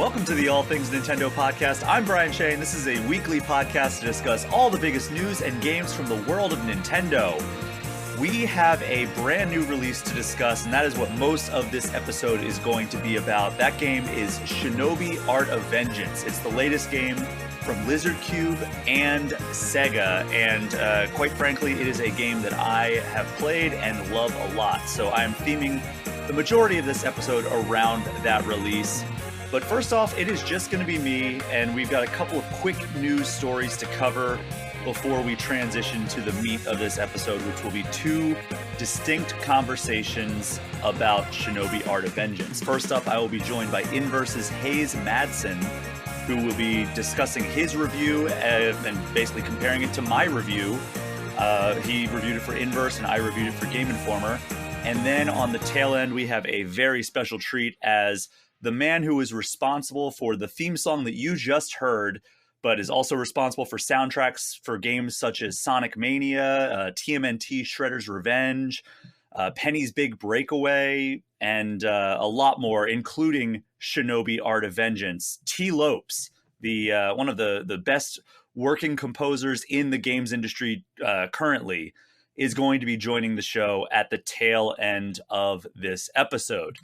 Welcome to the All Things Nintendo podcast. I'm Brian Shea, and this is a weekly podcast to discuss all the biggest news and games from the world of Nintendo. We have a brand new release to discuss, and that is what most of this episode is going to be about. That game is Shinobi Art of Vengeance. It's the latest game from Lizard Cube and Sega, and quite frankly, it is a game that I have played and love a lot. So I am theming the majority of this episode around that release. But first off, it is just going to be me, and we've got a couple of quick news stories to cover before we transition to the meat of this episode, which will be two distinct conversations about Shinobi Art of Vengeance. First up, I will be joined by Inverse's Hayes Madsen, who will be discussing his review and basically comparing it to my review. He reviewed it for Inverse, and I reviewed it for Game Informer. And then on the tail end, we have a very special treat as the man who is responsible for the theme song that you just heard, but is also responsible for soundtracks for games such as Sonic Mania, TMNT Shredder's Revenge, Penny's Big Breakaway, and a lot more, including Shinobi Art of Vengeance. Tee Lopes, the one of the best working composers in the games industry currently, is going to be joining the show at the tail end of this episode.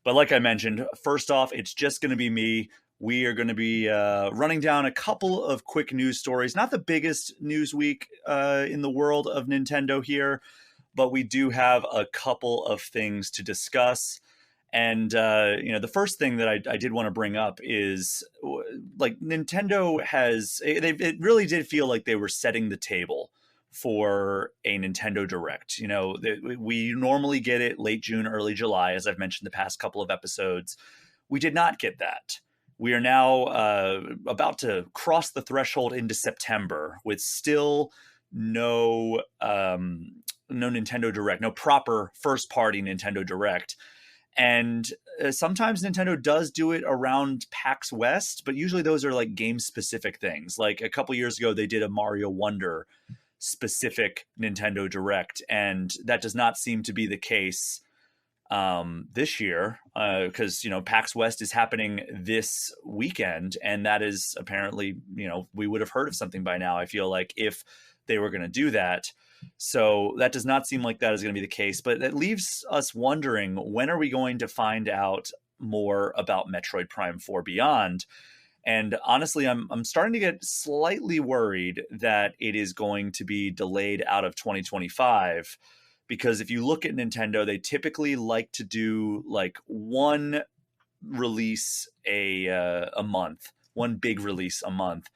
But like I mentioned, first off, it's just going to be me. We are going to be running down a couple of quick news stories. Not the biggest news week in the world of Nintendo here, but we do have a couple of things to discuss. And, the first thing that I did want to bring up is, like, Nintendo it really did feel like they were setting the table for a Nintendo Direct. We normally get it late June, early July, as I've mentioned the past couple of episodes. We did not get that. We are now about to cross the threshold into September with still no Nintendo Direct, no proper first-party Nintendo Direct. And sometimes Nintendo does do it around PAX West, but usually those are like game-specific things. Like a couple years ago, they did a Mario Wonder specific Nintendo Direct, and that does not seem to be the case this year, because PAX West is happening this weekend, and that is apparently, we would have heard of something by now, I feel like, if they were going to do that. So that does not seem like that is going to be the case, but it leaves us wondering, when are we going to find out more about Metroid Prime 4 Beyond? And honestly, I'm starting to get slightly worried that it is going to be delayed out of 2025, because if you look at Nintendo, they typically like to do like one release a month, one big release a month.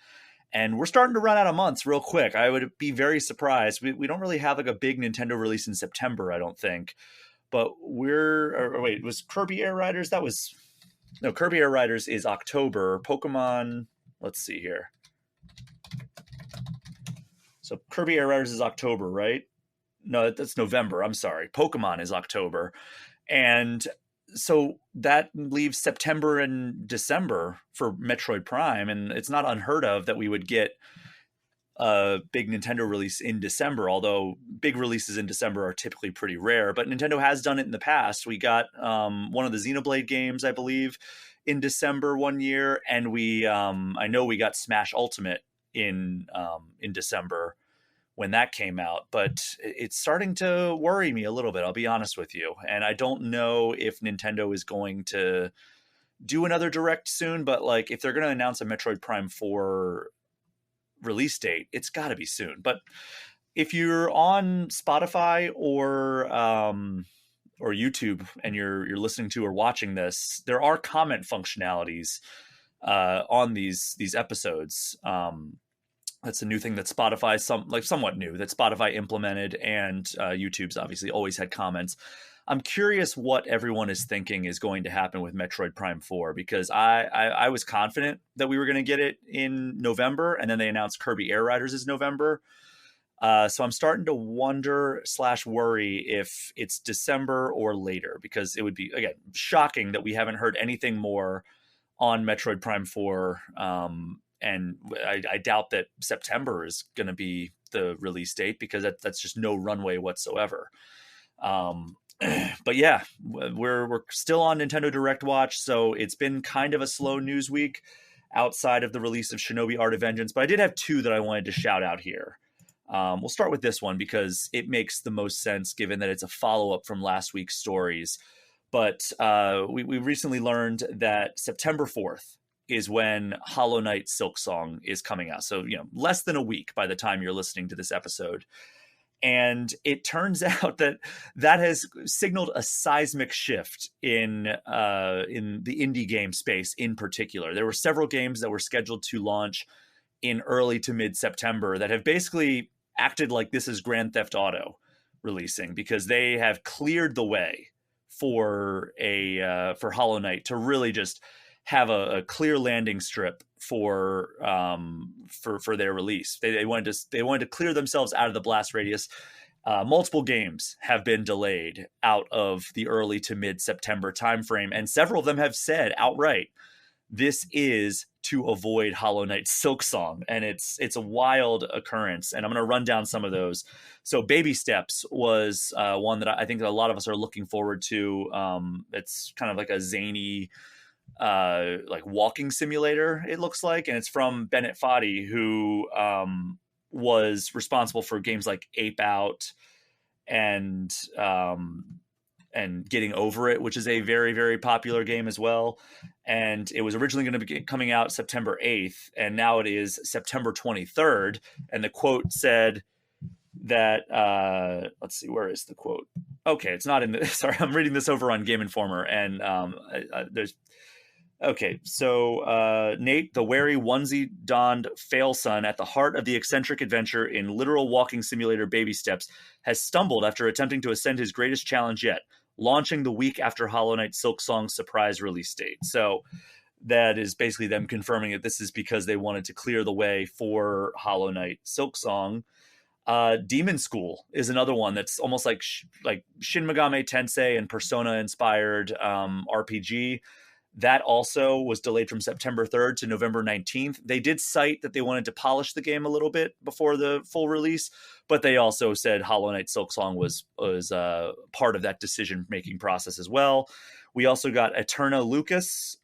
And we're starting to run out of months real quick. I would be very surprised. We don't really have like a big Nintendo release in September, I don't think. But was Kirby Air Riders? No, Kirby Air Riders is October. Pokemon, let's see here. So Kirby Air Riders is October, right? No, that's November. I'm sorry. Pokemon is October. And so that leaves September and December for Metroid Prime. And it's not unheard of that we would get a big Nintendo release in December, although big releases in December are typically pretty rare. But Nintendo has done it in the past. We got one of the Xenoblade games, I believe, in December one year, and I know we got Smash Ultimate in December when that came out. But it's starting to worry me a little bit, I'll be honest with you. And I don't know if Nintendo is going to do another Direct soon, but like if they're going to announce a Metroid Prime 4 release date, it's got to be soon. But if you're on Spotify or YouTube and you're listening to or watching this, there are comment functionalities on these episodes. That's a new thing that Spotify, somewhat new, that Spotify implemented, and YouTube's obviously always had comments. I'm curious what everyone is thinking is going to happen with Metroid Prime 4, because I was confident that we were going to get it in November, and then they announced Kirby Air Riders is November. So I'm starting to wonder / worry if it's December or later, because it would be, again, shocking that we haven't heard anything more on Metroid Prime 4. And I doubt that September is going to be the release date, because that's just no runway whatsoever. But yeah, we're still on Nintendo Direct watch, so it's been kind of a slow news week outside of the release of Shinobi Art of Vengeance. But I did have two that I wanted to shout out here. We'll start with this one because it makes the most sense given that it's a follow-up from last week's stories. But we recently learned that September 4th is when Hollow Knight Silksong is coming out. So, less than a week by the time you're listening to this episode. And it turns out that has signaled a seismic shift in the indie game space in particular. There were several games that were scheduled to launch in early to mid-September that have basically acted like this is Grand Theft Auto releasing, because they have cleared the way for Hollow Knight to really just have a clear landing strip for their release. They wanted to clear themselves out of the blast radius. Multiple games have been delayed out of the early to mid-September timeframe, and several of them have said outright, this is to avoid Hollow Knight Silksong, and it's a wild occurrence, and I'm going to run down some of those. So Baby Steps was one that I think that a lot of us are looking forward to. It's kind of like a zany like walking simulator, it looks like, and it's from Bennett Foddy, who was responsible for games like Ape Out and Getting Over It, which is a very, very popular game as well. And it was originally going to be coming out September 8th, and now it is September 23rd. And the quote said that, let's see, where is the quote? Okay, it's not in the, sorry, I'm reading this over on Game Informer, and there's, okay, so Nate, the wary onesie-donned fail-son at the heart of the eccentric adventure in literal walking simulator Baby Steps, has stumbled after attempting to ascend his greatest challenge yet, launching the week after Hollow Knight Silksong's surprise release date. So that is basically them confirming that this is because they wanted to clear the way for Hollow Knight Silksong. Demon School is another one that's almost like Shin Megami Tensei and Persona-inspired RPG. That also was delayed from September 3rd to November 19th. They did cite that they wanted to polish the game a little bit before the full release, but they also said Hollow Knight Silksong was part of that decision-making process as well. We also got Eterna Lucas,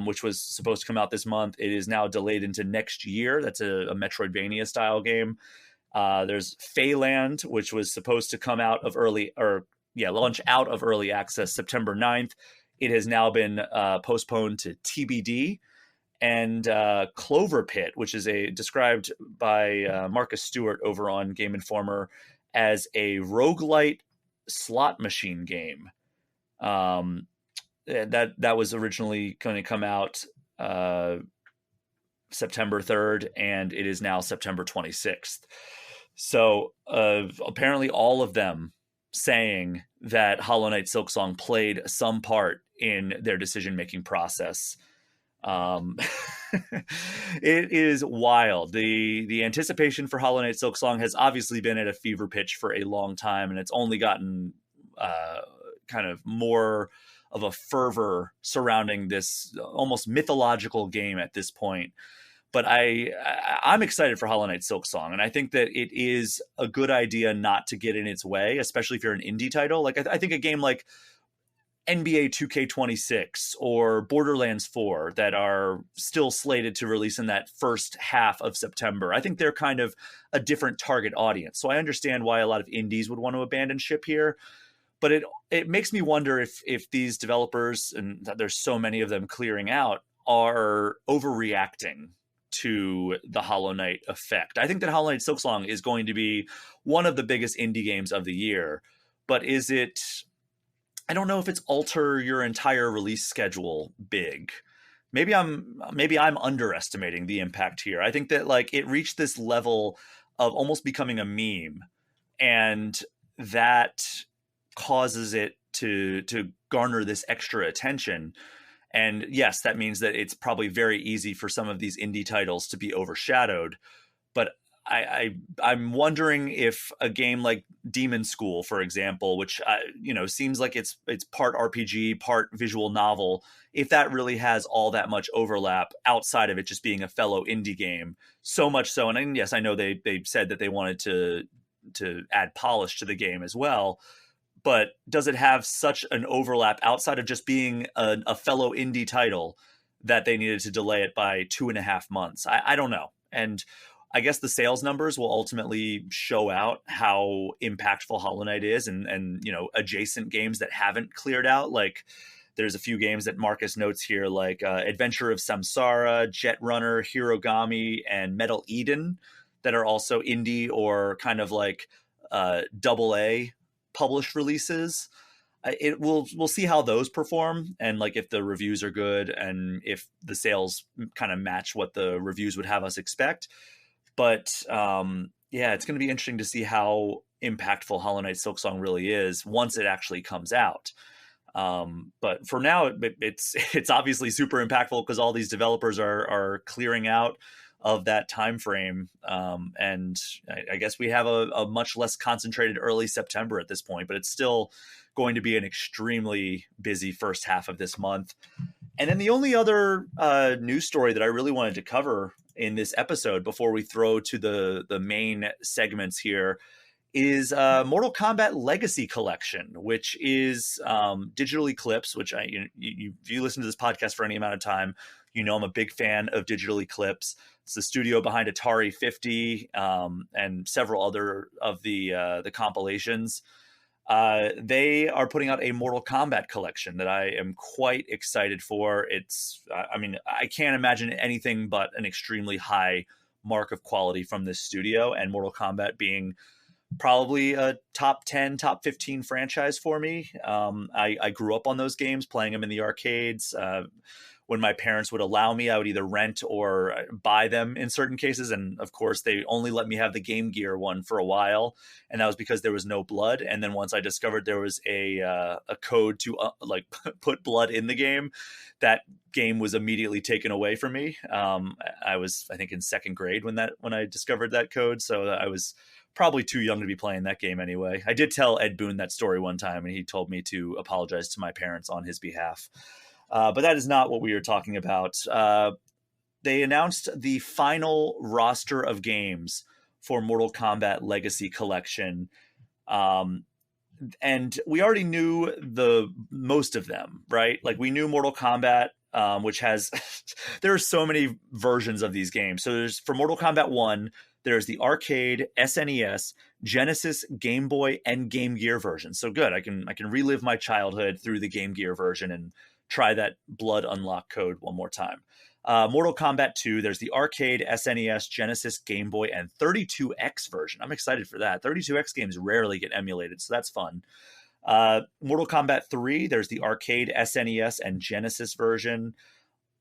which was supposed to come out this month. It is now delayed into next year. That's a Metroidvania-style game. There's Feyland, which was supposed to come out of launch out of early access September 9th. It has now been postponed to TBD. And Clover Pit, which is described by Marcus Stewart over on Game Informer as a roguelite slot machine game. That was originally going to come out September 3rd, and it is now September 26th. So apparently all of them saying that Hollow Knight Silksong played some part in their decision-making process. It is wild. The anticipation for Hollow Knight Silksong has obviously been at a fever pitch for a long time, and it's only gotten kind of more of a fervor surrounding this almost mythological game at this point. But I'm excited for Hollow Knight Silksong, and I think that it is a good idea not to get in its way, especially if you're an indie title. Like I think a game like NBA 2K26 or Borderlands 4 that are still slated to release in that first half of September, I think they're kind of a different target audience. So I understand why a lot of indies would want to abandon ship here. But it makes me wonder if these developers, and there's so many of them clearing out, are overreacting to the Hollow Knight effect. I think that Hollow Knight Silksong is going to be one of the biggest indie games of the year, but is it, I don't know if it's alter your entire release schedule big. Maybe I'm underestimating the impact here. I think that like it reached this level of almost becoming a meme, and that causes it to garner this extra attention. And yes, that means that it's probably very easy for some of these indie titles to be overshadowed. But I'm wondering if a game like Demon School, for example, which seems like it's part RPG, part visual novel, if that really has all that much overlap outside of it just being a fellow indie game. So much so, and yes, I know they said that they wanted to add polish to the game as well. but does it have such an overlap outside of just being a fellow indie title that they needed to delay it by 2.5 months? I don't know. And I guess the sales numbers will ultimately show out how impactful Hollow Knight is, and adjacent games that haven't cleared out. Like there's a few games that Marcus notes here, like Adventure of Samsara, Jet Runner, Hirogami, and Metal Eden, that are also indie or kind of like double A published releases. We'll see how those perform, and like if the reviews are good and if the sales kind of match what the reviews would have us expect. But yeah, it's going to be interesting to see how impactful Hollow Knight Silksong really is once it actually comes out. But for now, it's obviously super impactful because all these developers are clearing out of that time frame, and I guess we have a much less concentrated early September at this point, but it's still going to be an extremely busy first half of this month. And then the only other news story that I really wanted to cover in this episode before we throw to the main segments here is Mortal Kombat Legacy Collection, which is Digital Eclipse, which if you listen to this podcast for any amount of time, I'm a big fan of Digital Eclipse. It's the studio behind Atari 50 and several other of the compilations. They are putting out a Mortal Kombat collection that I am quite excited for. I can't imagine anything but an extremely high mark of quality from this studio, and Mortal Kombat being probably a top 10, top 15 franchise for me. I grew up on those games, playing them in the arcades. When my parents would allow me, I would either rent or buy them in certain cases. And of course, they only let me have the Game Gear one for a while. And that was because there was no blood. And then once I discovered there was a code to put blood in the game, that game was immediately taken away from me. I was, I think, in second grade when I discovered that code. So I was probably too young to be playing that game anyway. I did tell Ed Boon that story one time, and he told me to apologize to my parents on his behalf. But that is not what we are talking about. They announced the final roster of games for Mortal Kombat Legacy Collection. And we already knew the most of them, right? Like we knew Mortal Kombat, which has, there are so many versions of these games. So there's, for Mortal Kombat 1, there's the arcade, SNES, Genesis, Game Boy, and Game Gear version. So good, I can relive my childhood through the Game Gear version and try that blood unlock code one more time. Mortal Kombat 2, there's the arcade, SNES, Genesis, Game Boy, and 32X version. I'm excited for that. 32X games rarely get emulated, so that's fun. Mortal Kombat 3, there's the arcade, SNES, and Genesis version.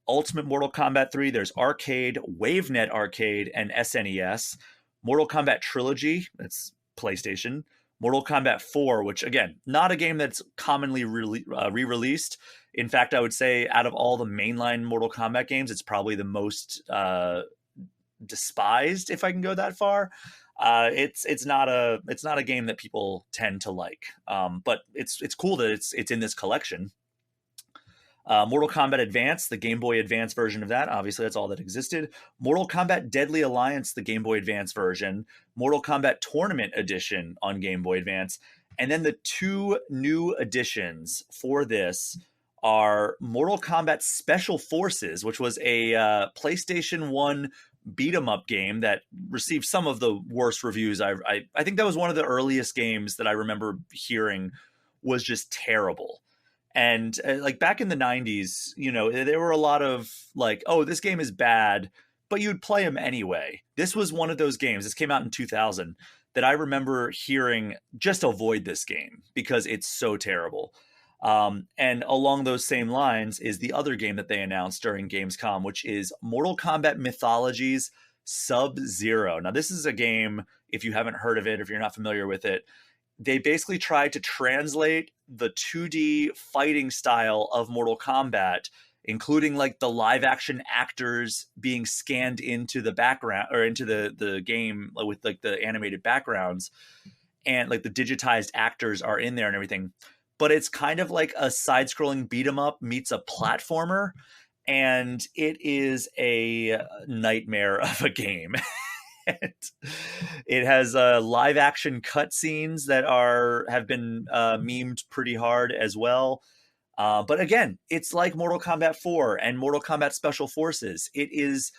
Ultimate Mortal Kombat 3, there's arcade, WaveNet arcade, and SNES. Mortal Kombat Trilogy, that's PlayStation. Mortal Kombat 4, which, again, not a game that's commonly re-released. In fact, I would say out of all the mainline Mortal Kombat games, it's probably the most despised, if I can go that far. It's not a game that people tend to like, but it's cool that it's in this collection. Mortal Kombat Advance, the Game Boy Advance version of that. Obviously, that's all that existed. Mortal Kombat Deadly Alliance, the Game Boy Advance version. Mortal Kombat Tournament Edition on Game Boy Advance. And then the two new additions for this are Mortal Kombat Special Forces, which was a PlayStation 1 beat-em-up game that received some of the worst reviews. I think that was one of the earliest games that I remember hearing was just terrible. And like back in the 90s, there were a lot of like, oh, this game is bad, but you'd play them anyway. This was one of those games. This came out in 2000 that I remember hearing, just avoid this game because it's so terrible. And along those same lines is the other game that they announced during Gamescom, which is Mortal Kombat Mythologies Sub-Zero. Now, this is a game, if you haven't heard of it, if you're not familiar with it, they basically tried to translate the 2D fighting style of Mortal Kombat, including like the live action actors being scanned into the background or into the game with like the animated backgrounds, and like the digitized actors are in there and everything. But it's kind of like a side-scrolling beat 'em up meets a platformer, and it is a nightmare of a game. And it has live action cutscenes that have been memed pretty hard as well. But again, it's like Mortal Kombat 4 and Mortal Kombat Special Forces. It is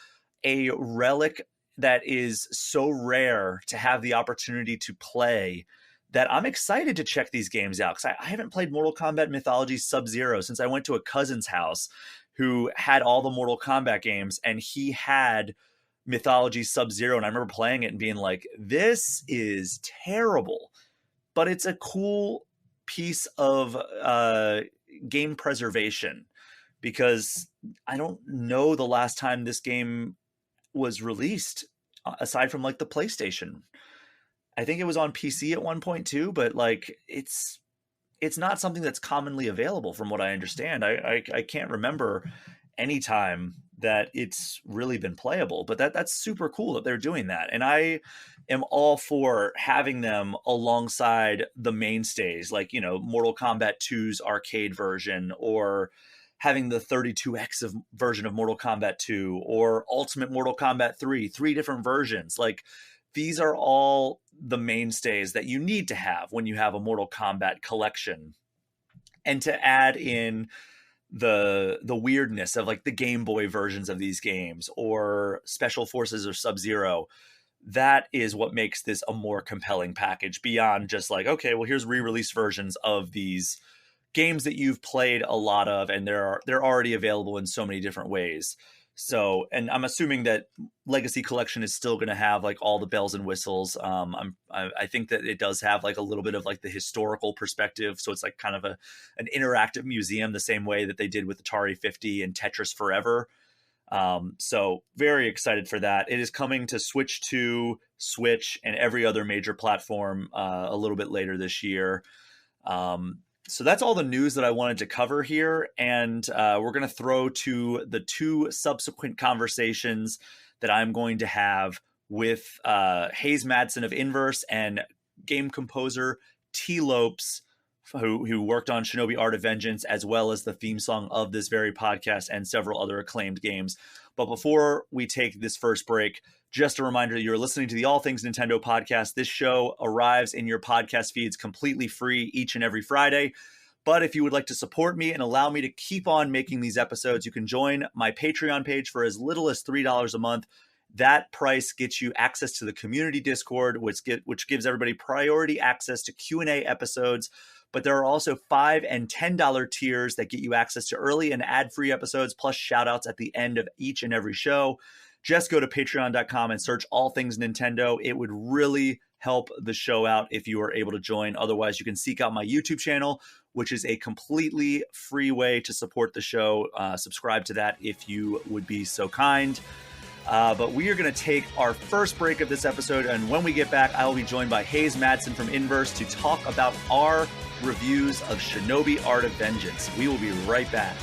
a relic that is so rare to have the opportunity to play that I'm excited to check these games out, because I haven't played Mortal Kombat Mythology Sub-Zero since I went to a cousin's house who had all the Mortal Kombat games, and he had Mythology Sub-Zero, and I remember playing it and being like, this is terrible, but it's a cool piece of game preservation, because I don't know the last time this game was released aside from like the PlayStation. I think it was on PC at one point too, but like it's not something that's commonly available from what I understand. I can't remember any time that it's really been playable, but that's super cool that they're doing that. And I am all for having them alongside the mainstays, like, you know, Mortal Kombat 2's arcade version, or having the 32X version of Mortal Kombat 2, or Ultimate Mortal Kombat 3 different versions. Like, these are all the mainstays that you need to have when you have a Mortal Kombat collection. And to add in the weirdness of like the Game Boy versions of these games, or Special Forces or Sub-Zero, that is what makes this a more compelling package, beyond just like, okay, well, here's re-release versions of these games that you've played a lot of, and they're already available in so many different ways. So, and I'm assuming that Legacy Collection is still going to have like all the bells and whistles. I think that it does have like a little bit of like the historical perspective. So it's like kind of an interactive museum, the same way that they did with Atari 50 and Tetris Forever. So very excited for that. It is coming to Switch 2, Switch, and every other major platform a little bit later this year. So that's all the news that I wanted to cover here. And we're going to throw to the two subsequent conversations that I'm going to have with Hayes Madsen of Inverse and game composer Tee Lopes, who worked on Shinobi Art of Vengeance, as well as the theme song of this very podcast and several other acclaimed games. But before we take this first break, just a reminder that you're listening to the All Things Nintendo podcast. This show arrives in your podcast feeds completely free each and every Friday. But if you would like to support me and allow me to keep on making these episodes, you can join my Patreon page for as little as $3 a month. That price gets you access to the community Discord, which gives everybody priority access to Q&A episodes. But there are also $5 and $10 tiers that get you access to early and ad-free episodes, plus shout-outs at the end of each and every show. Just go to patreon.com and search All Things Nintendo. It would really help the show out if you are able to join. Otherwise, you can seek out my YouTube channel, which is a completely free way to support the show. Subscribe to that if you would be so kind. But we are going to take our first break of this episode, and when we get back, I will be joined by Hayes Madsen from Inverse to talk about our reviews of Shinobi Art of Vengeance. We will be right back.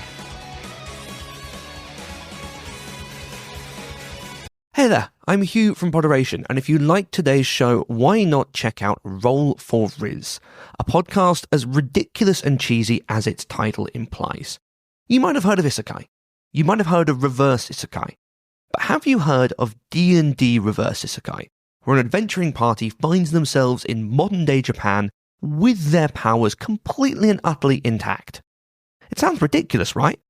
Hey there, I'm Hugh from Moderation, and if you like today's show, why not check out Roll for Riz, a podcast as ridiculous and cheesy as its title implies. You might have heard of Isekai. You might have heard of Reverse Isekai. But have you heard of D&D Reverse Isekai, where an adventuring party finds themselves in modern-day Japan with their powers completely and utterly intact? It sounds ridiculous, right?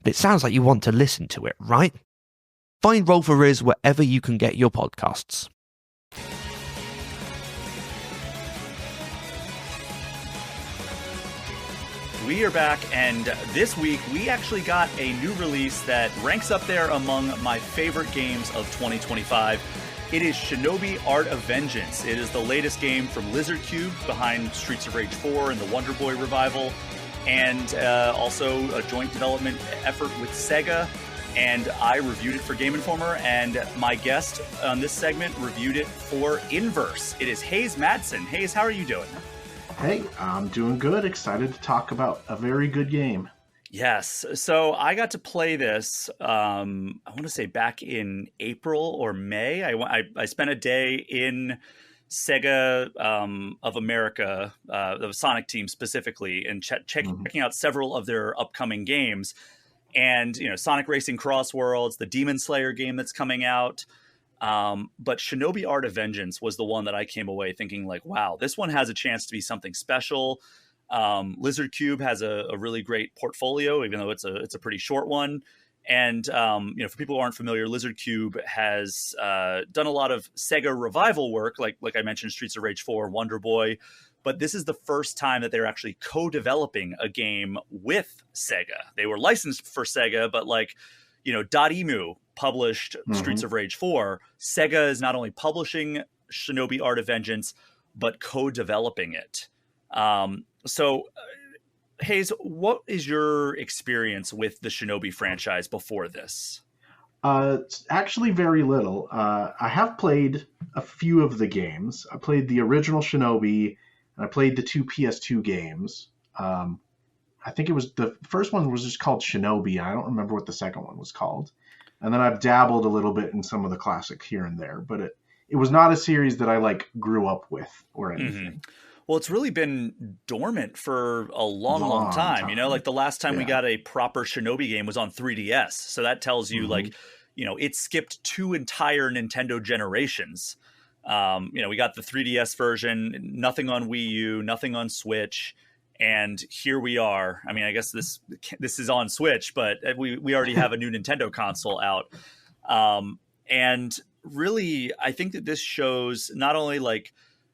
But it sounds like you want to listen to it, right? Find Roll for Riz wherever you can get your podcasts. We are back, and this week we actually got a new release that ranks up there among my favorite games of 2025. It is Shinobi Art of Vengeance. It is the latest game from Lizard Cube, behind Streets of Rage 4 and the Wonder Boy revival, and also a joint development effort with Sega. And I reviewed it for Game Informer, and my guest on this segment reviewed it for Inverse. It is Hayes Madsen. Hayes, how are you doing? Hey, I'm doing good. Excited to talk about a very good game. Yes. So I got to play this, I want to say back in April or May. I spent a day in Sega of America, the Sonic team specifically, and checking out several of their upcoming games. And, you know, Sonic Racing Cross Worlds, the Demon Slayer game that's coming out, But Shinobi Art of Vengeance was the one that I came away thinking like, wow, this one has a chance to be something special. Lizard Cube has a really great portfolio, even though it's a pretty short one. And for people who aren't familiar, Lizard Cube has done a lot of Sega revival work, like I mentioned, Streets of Rage 4, Wonder Boy. But this is the first time that they're actually co-developing a game with Sega. They were licensed for Sega, but Dotemu published Streets of Rage 4. Sega is not only publishing Shinobi Art of Vengeance, but co-developing it. Hayes, what is your experience with the Shinobi franchise before this? It's actually very little. I have played a few of the games. I played the original Shinobi, and I played the 2 PS2 games. I think it was the first one was just called Shinobi. I don't remember what the second one was called. And then I've dabbled a little bit in some of the classics here and there, but it was not a series that I grew up with or anything. Well, it's really been dormant for a long time. The last time we got a proper Shinobi game was on 3DS. So that tells you it skipped 2 entire Nintendo generations. We got the 3DS version, nothing on Wii U, nothing on Switch. And here we are. I mean, I guess this is on Switch, but we already have a new Nintendo console out. And really, I think that this shows not only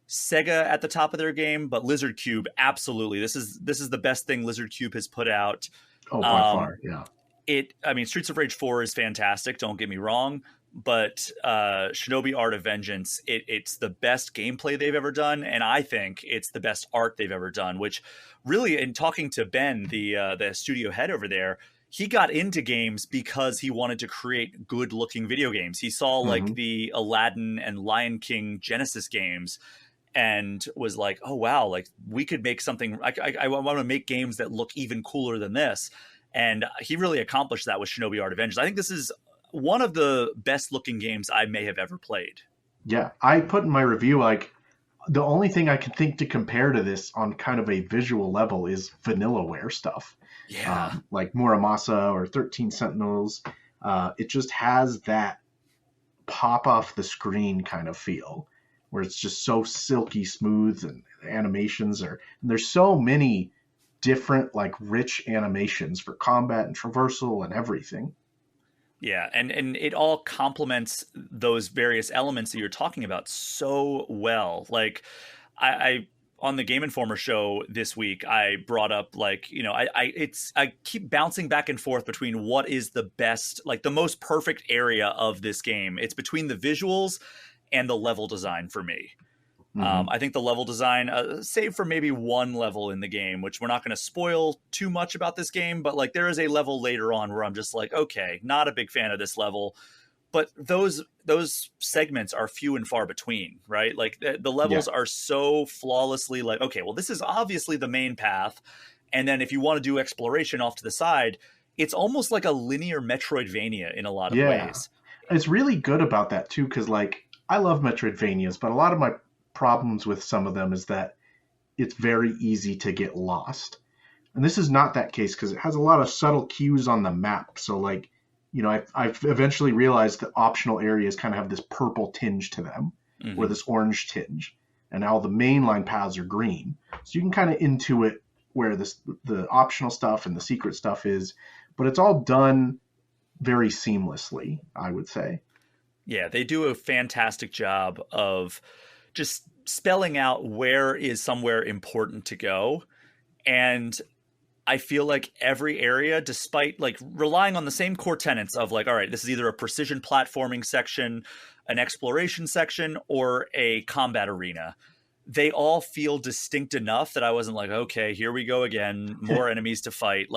Sega at the top of their game, but Lizard Cube, absolutely. This is the best thing Lizard Cube has put out. Oh, by far, yeah. Streets of Rage 4 is fantastic, don't get me wrong, but Shinobi Art of Vengeance, it's the best gameplay they've ever done, and I think it's the best art they've ever done, which really, in talking to Ben, the studio head over there, he got into games because he wanted to create good-looking video games. He saw the Aladdin and Lion King Genesis games, and was like, oh, wow, we could make something. I want to make games that look even cooler than this. And he really accomplished that with Shinobi Art of Vengeance. I think this is one of the best looking games I may have ever played. Yeah, I put in my review, the only thing I can think to compare to this on kind of a visual level is Vanillaware stuff. Yeah. Like Muramasa or 13 Sentinels. It just has that pop off the screen kind of feel, where it's just so silky smooth, and animations and there's so many different rich animations for combat and traversal and everything. Yeah, and it all complements those various elements that you're talking about so well. I on the Game Informer show this week, I brought up I keep bouncing back and forth between what is the best, the most perfect area of this game. It's between the visuals and the level design for me. I think the level design, save for maybe one level in the game, which we're not going to spoil too much about this game, but there is a level later on where I'm just okay, not a big fan of this level. But those segments are few and far between, right? The levels are so flawlessly okay, well, this is obviously the main path. And then if you want to do exploration off to the side, it's almost like a linear Metroidvania in a lot of ways. It's really good about that too, because I love Metroidvanias, but a lot of my problems with some of them is that it's very easy to get lost. And this is not that case because it has a lot of subtle cues on the map. So I've eventually realized that optional areas kind of have this purple tinge to them, or this orange tinge, and all the mainline paths are green. So you can kind of intuit where the optional stuff and the secret stuff is, but it's all done very seamlessly, I would say. Yeah, they do a fantastic job of just spelling out where is somewhere important to go. And I feel like every area, despite relying on the same core tenets of all right, this is either a precision platforming section, an exploration section, or a combat arena, they all feel distinct enough that I wasn't okay, here we go again, more enemies to fight.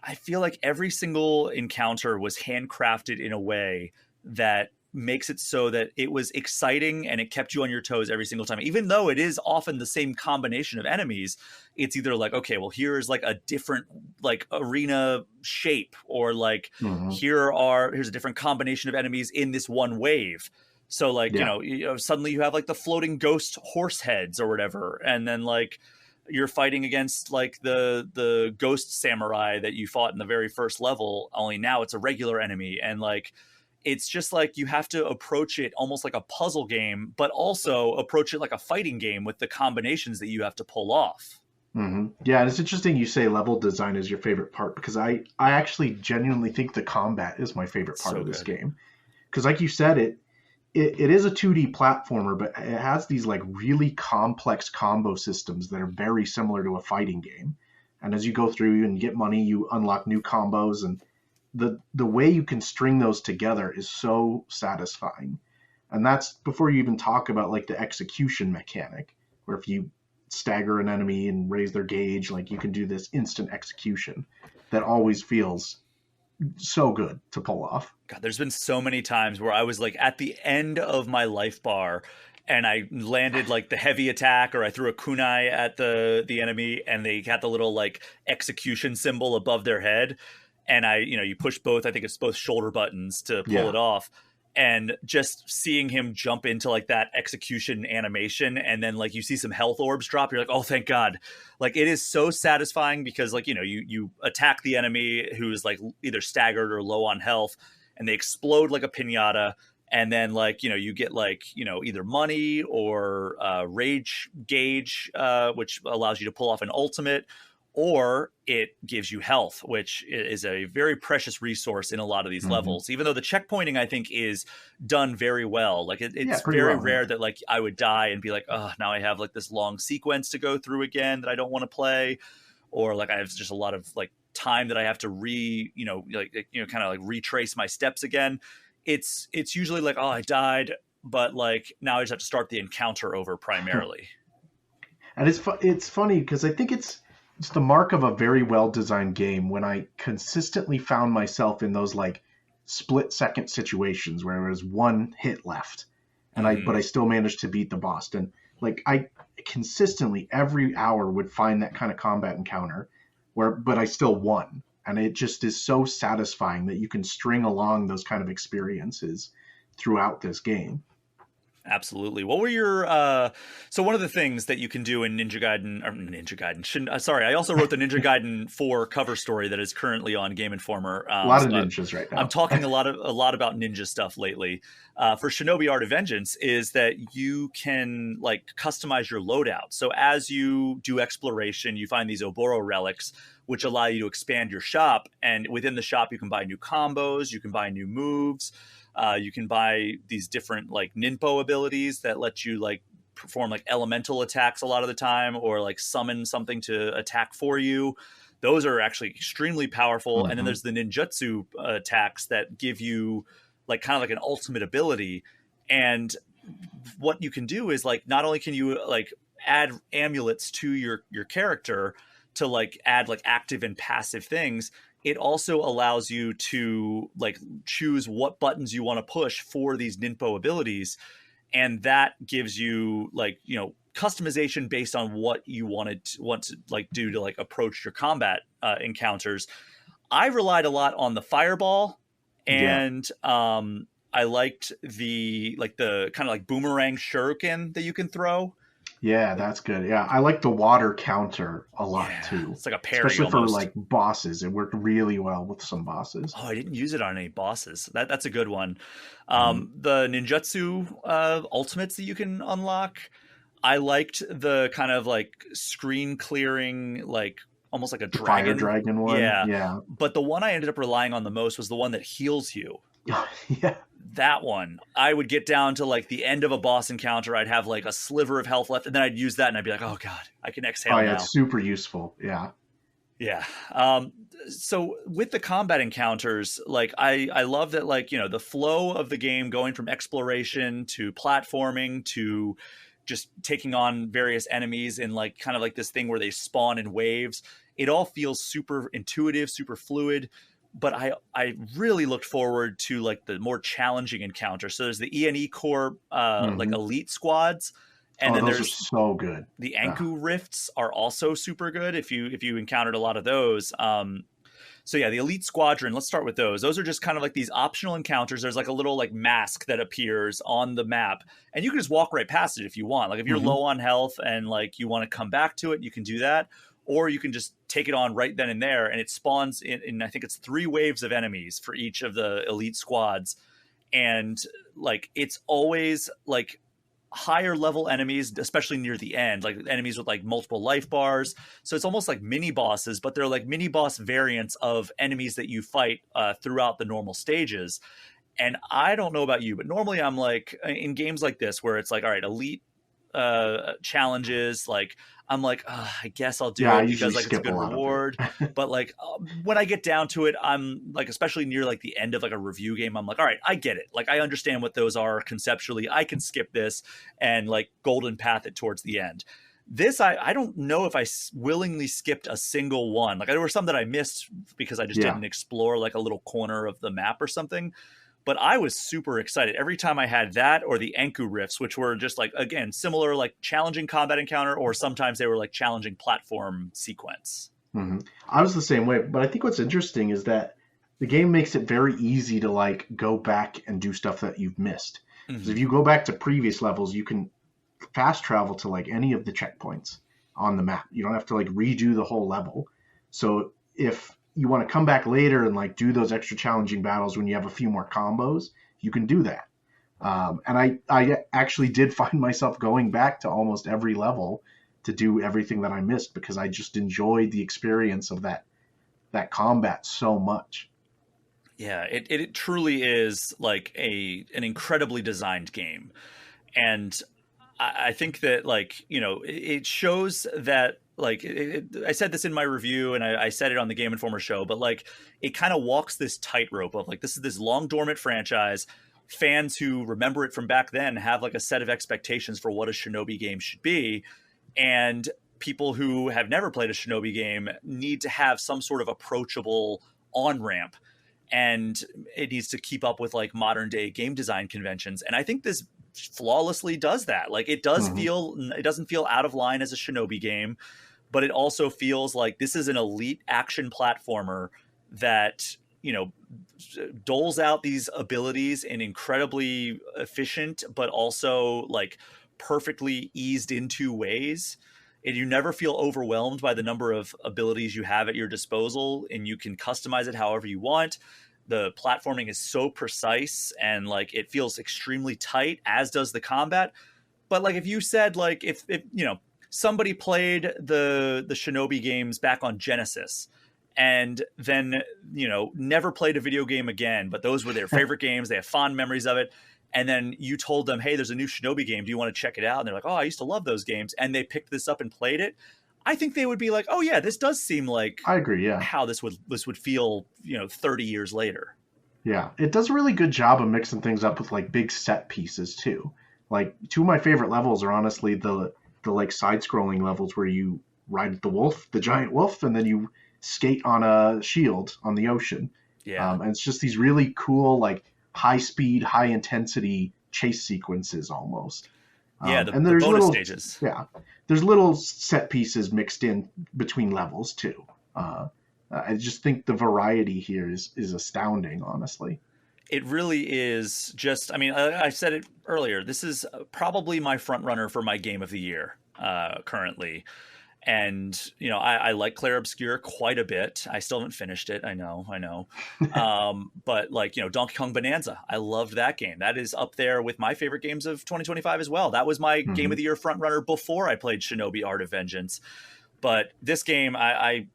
I feel like every single encounter was handcrafted in a way that makes it so that it was exciting and it kept you on your toes every single time. Even though it is often the same combination of enemies, it's either okay, well, here's a different arena shape, or here's a different combination of enemies in this one wave. So suddenly you have the floating ghost horse heads or whatever, and then you're fighting against the ghost samurai that you fought in the very first level, only now it's a regular enemy. And it's just like you have to approach it almost like a puzzle game, but also approach it like a fighting game with the combinations that you have to pull off. Mm-hmm. Yeah, and it's interesting you say level design is your favorite part, because I actually genuinely think the combat is my favorite part of this game. Because like you said, it is a 2D platformer, but it has these like really complex combo systems that are very similar to a fighting game. And as you go through and get money, you unlock new combos, and the way you can string those together is so satisfying. And that's before you even talk about like the execution mechanic, where if you stagger an enemy and raise their gauge, like you can do this instant execution that always feels so good to pull off. God, there's been so many times where I was like at the end of my life bar and I landed like the heavy attack, or I threw a kunai at the enemy and they had the little like execution symbol above their head. And you push both, I think it's both shoulder buttons to pull it off. And just seeing him jump into like that execution animation, and then like you see some health orbs drop, you're like, oh, thank God. Like it is so satisfying because like, you attack the enemy who's like either staggered or low on health, and they explode like a piñata. And then like, you get like, either money or rage gauge, which allows you to pull off an ultimate, or it gives you health, which is a very precious resource in a lot of these levels, even though the checkpointing, I think, is done very well. Like it's very rare that like I would die and be like, oh, now I have like this long sequence to go through again that I don't want to play. Or like I have just a lot of like time that I have to kind of like retrace my steps again. It's usually like, oh, I died, but like now I just have to start the encounter over primarily. And it's funny because I think it's the mark of a very well-designed game when I consistently found myself in those like split-second situations where there was one hit left, and but I still managed to beat the boss. And like I consistently every hour would find that kind of combat encounter but I still won. And it just is so satisfying that you can string along those kind of experiences throughout this game. Absolutely. What were your so one of the things that you can do in Ninja Gaiden, sorry, I also wrote the Ninja Gaiden 4 cover story that is currently on Game Informer. A lot of ninjas right now. I'm talking a lot about ninja stuff lately. For Shinobi Art of Vengeance is that you can like customize your loadout. So as you do exploration, you find these Oboro relics, which allow you to expand your shop. And within the shop, you can buy new combos, you can buy new moves. You can buy these different like ninpo abilities that let you like perform like elemental attacks a lot of the time, or like summon something to attack for you. Those are actually extremely powerful. And then there's the ninjutsu attacks that give you like kind of like an ultimate ability. And what you can do is like, not only can you like add amulets to your character to like add like active and passive things, it also allows you to like choose what buttons you want to push for these ninpo abilities. And that gives you like, customization based on what you want to like do to like approach your combat encounters. I relied a lot on the fireball, and I liked the kind of like boomerang shuriken that you can throw. Yeah, that's good. Yeah, I like the water counter a lot too. It's like a parry, especially almost. for like bosses. It worked really well with some bosses. Oh, I didn't use it on any bosses. That's a good one. The ninjutsu ultimates that you can unlock, I liked the kind of like screen clearing, like almost like a dragon. Fire dragon one. Yeah. But the one I ended up relying on the most was the one that heals you. Yeah. That one, I would get down to like the end of a boss encounter. I'd have like a sliver of health left, and then I'd use that and I'd be like, oh God, I can exhale now. It's super useful. Yeah. Yeah. So with the combat encounters, like I love that, like, the flow of the game going from exploration to platforming to just taking on various enemies in like kind of like this thing where they spawn in waves. It all feels super intuitive, super fluid. But I really looked forward to like the more challenging encounters. So there's the E&E Corps like elite squads, and then those there's are so good. The Anku rifts are also super good if you encountered a lot of those. So yeah, the elite squadron. Let's start with those. Those are just kind of like these optional encounters. There's like a little like mask that appears on the map, and you can just walk right past it if you want. Like if you're low on health and like you want to come back to it, you can do that. Or you can just take it on right then and there, and it spawns in I think it's 3 waves of enemies for each of the elite squads. and like it's always like higher level enemies, especially near the end, like enemies with like multiple life bars. So it's almost like mini bosses, but they're like mini boss variants of enemies that you fight throughout the normal stages. And I don't know about you, but normally I'm like in games like this where it's like, all right, elite challenges, like I'm like, I guess I'll do it because like it's a good reward. But like when I get down to it, I'm like, especially near like the end of like a review game, I'm like, all right, I get it. Like I understand what those are conceptually. I can skip this and like golden path it towards the end. This, I don't know if I willingly skipped a single one. Like there were some that I missed because I just didn't explore like a little corner of the map or something. But I was super excited every time I had that or the Anku Rifts, which were just like, again, similar, like challenging combat encounter, or sometimes they were like challenging platform sequence. Mm-hmm. I was the same way. But I think what's interesting is that the game makes it very easy to like go back and do stuff that you've missed. Because if you go back to previous levels, you can fast travel to like any of the checkpoints on the map. You don't have to like redo the whole level. So if you want to come back later and like do those extra challenging battles when you have a few more combos, you can do that. And I actually did find myself going back to almost every level to do everything that I missed because I just enjoyed the experience of that combat so much. Yeah, it truly is like an incredibly designed game. And I think that like, you know, it shows that like I said this in my review and I said it on the Game Informer show, but like it kind of walks this tightrope of like, this is this long dormant franchise. Fans who remember it from back then have like a set of expectations for what a Shinobi game should be. And people who have never played a Shinobi game need to have some sort of approachable on-ramp. And it needs to keep up with like modern day game design conventions. And I think this flawlessly does that. Like it does it doesn't feel out of line as a Shinobi game, but it also feels like this is an elite action platformer that, you know, doles out these abilities in incredibly efficient, but also like perfectly eased into ways. And you never feel overwhelmed by the number of abilities you have at your disposal, and you can customize it however you want. The platforming is so precise and like it feels extremely tight, as does the combat. But like if you said like if you know somebody played the Shinobi games back on Genesis and then, you know, never played a video game again, but those were their favorite games, they have fond memories of it, and then you told them, hey, there's a new Shinobi game, do you want to check it out? And they're like, oh, I used to love those games, and they picked this up and played it, I think they would be like, oh yeah, this does seem like I agree, yeah, how this would feel, you know, 30 years later. Yeah, it does a really good job of mixing things up with like big set pieces too. Like two of my favorite levels are honestly the like side-scrolling levels where you ride the wolf, the giant wolf, and then you skate on a shield on the ocean. Yeah, and it's just these really cool like high speed, high intensity chase sequences almost. Yeah, and there's the bonus little stages. Yeah, there's little set pieces mixed in between levels too. I just think the variety here is astounding, honestly. It really is just, I mean, I said it earlier, this is probably my front runner for my game of the year currently. And, you know, I like Clair Obscur quite a bit. I still haven't finished it. I know. But like, you know, Donkey Kong Bonanza, I loved that game. That is up there with my favorite games of 2025 as well. That was my game of the year front runner before I played Shinobi Art of Vengeance. But this game, I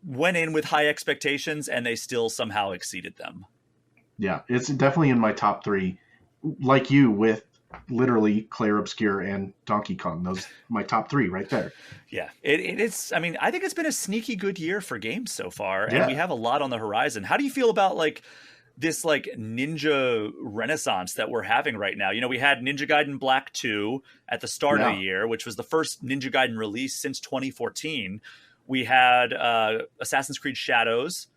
went in with high expectations and they still somehow exceeded them. Yeah, it's definitely in my top three, like you, with literally Clair Obscur and Donkey Kong. Those my top three right there. Yeah, it's, I mean, I think it's been a sneaky good year for games so far, and Yeah. we have a lot on the horizon. How do you feel about like this like ninja renaissance that we're having right now? You know, we had Ninja Gaiden Black 2 at the start of the year, which was the first Ninja Gaiden release since 2014. We had Assassin's Creed Shadows.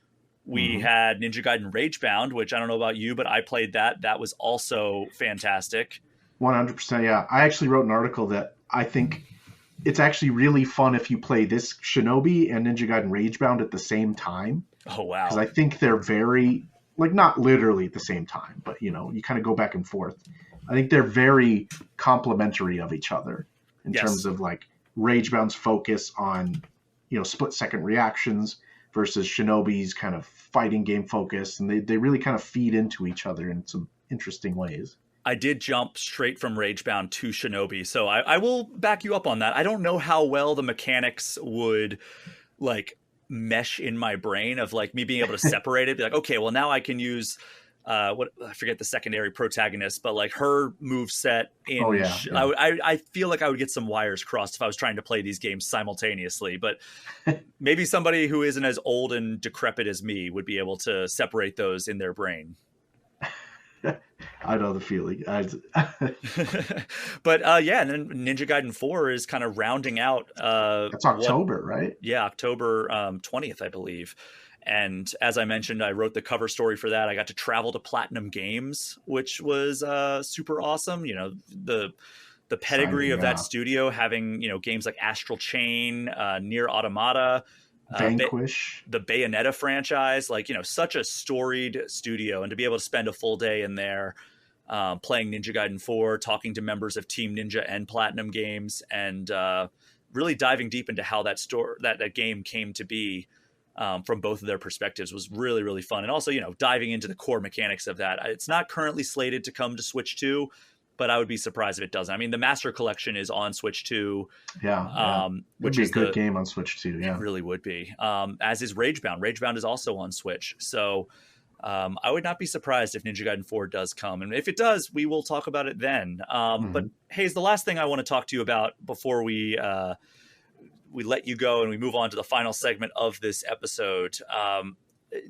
We had Ninja Gaiden Ragebound, which I don't know about you, but I played that. That was also fantastic. 100%, yeah. I actually wrote an article that I think it's actually really fun if you play this Shinobi and Ninja Gaiden Ragebound at the same time. Oh, wow. Because I think they're very, like, not literally at the same time, but, you know, you kind of go back and forth. I think they're very complementary of each other in terms of, like, Ragebound's focus on, you know, split-second reactions versus Shinobi's kind of fighting game focus. And they really kind of feed into each other in interesting ways. I did jump straight from Ragebound to Shinobi, so I will back you up on that. I don't know how well the mechanics would like mesh in my brain of like me being able to separate it. Be like, okay, well now I can use what I forget the secondary protagonist, but like her move set in. Oh, yeah. I feel like I would get some wires crossed if I was trying to play these games simultaneously. But maybe somebody who isn't as old and decrepit as me would be able to separate those in their brain. I know the feeling. But yeah, and then Ninja Gaiden 4 is kind of rounding out. That's October, right? Yeah, October 20th, I believe. And as I mentioned, I wrote the cover story for that. I got to travel to Platinum Games, which was super awesome. You know, the pedigree of that studio, having, you know, games like Astral Chain, Nier Automata, Vanquish, the Bayonetta franchise, like, you know, such a storied studio. And to be able to spend a full day in there playing Ninja Gaiden 4, talking to members of Team Ninja and Platinum Games, and really diving deep into how that game came to be from both of their perspectives was really, really fun. And also, you know, diving into the core mechanics of that. It's not currently slated to come to Switch 2, but I would be surprised if it doesn't. I mean, the Master Collection is on Switch 2. Yeah. Which is a good game on Switch 2. Yeah. It really would be. As is Ragebound. Ragebound is also on Switch. So I would not be surprised if Ninja Gaiden 4 does come. And if it does, we will talk about it then. But Hayes, the last thing I want to talk to you about before we let you go and we move on to the final segment of this episode,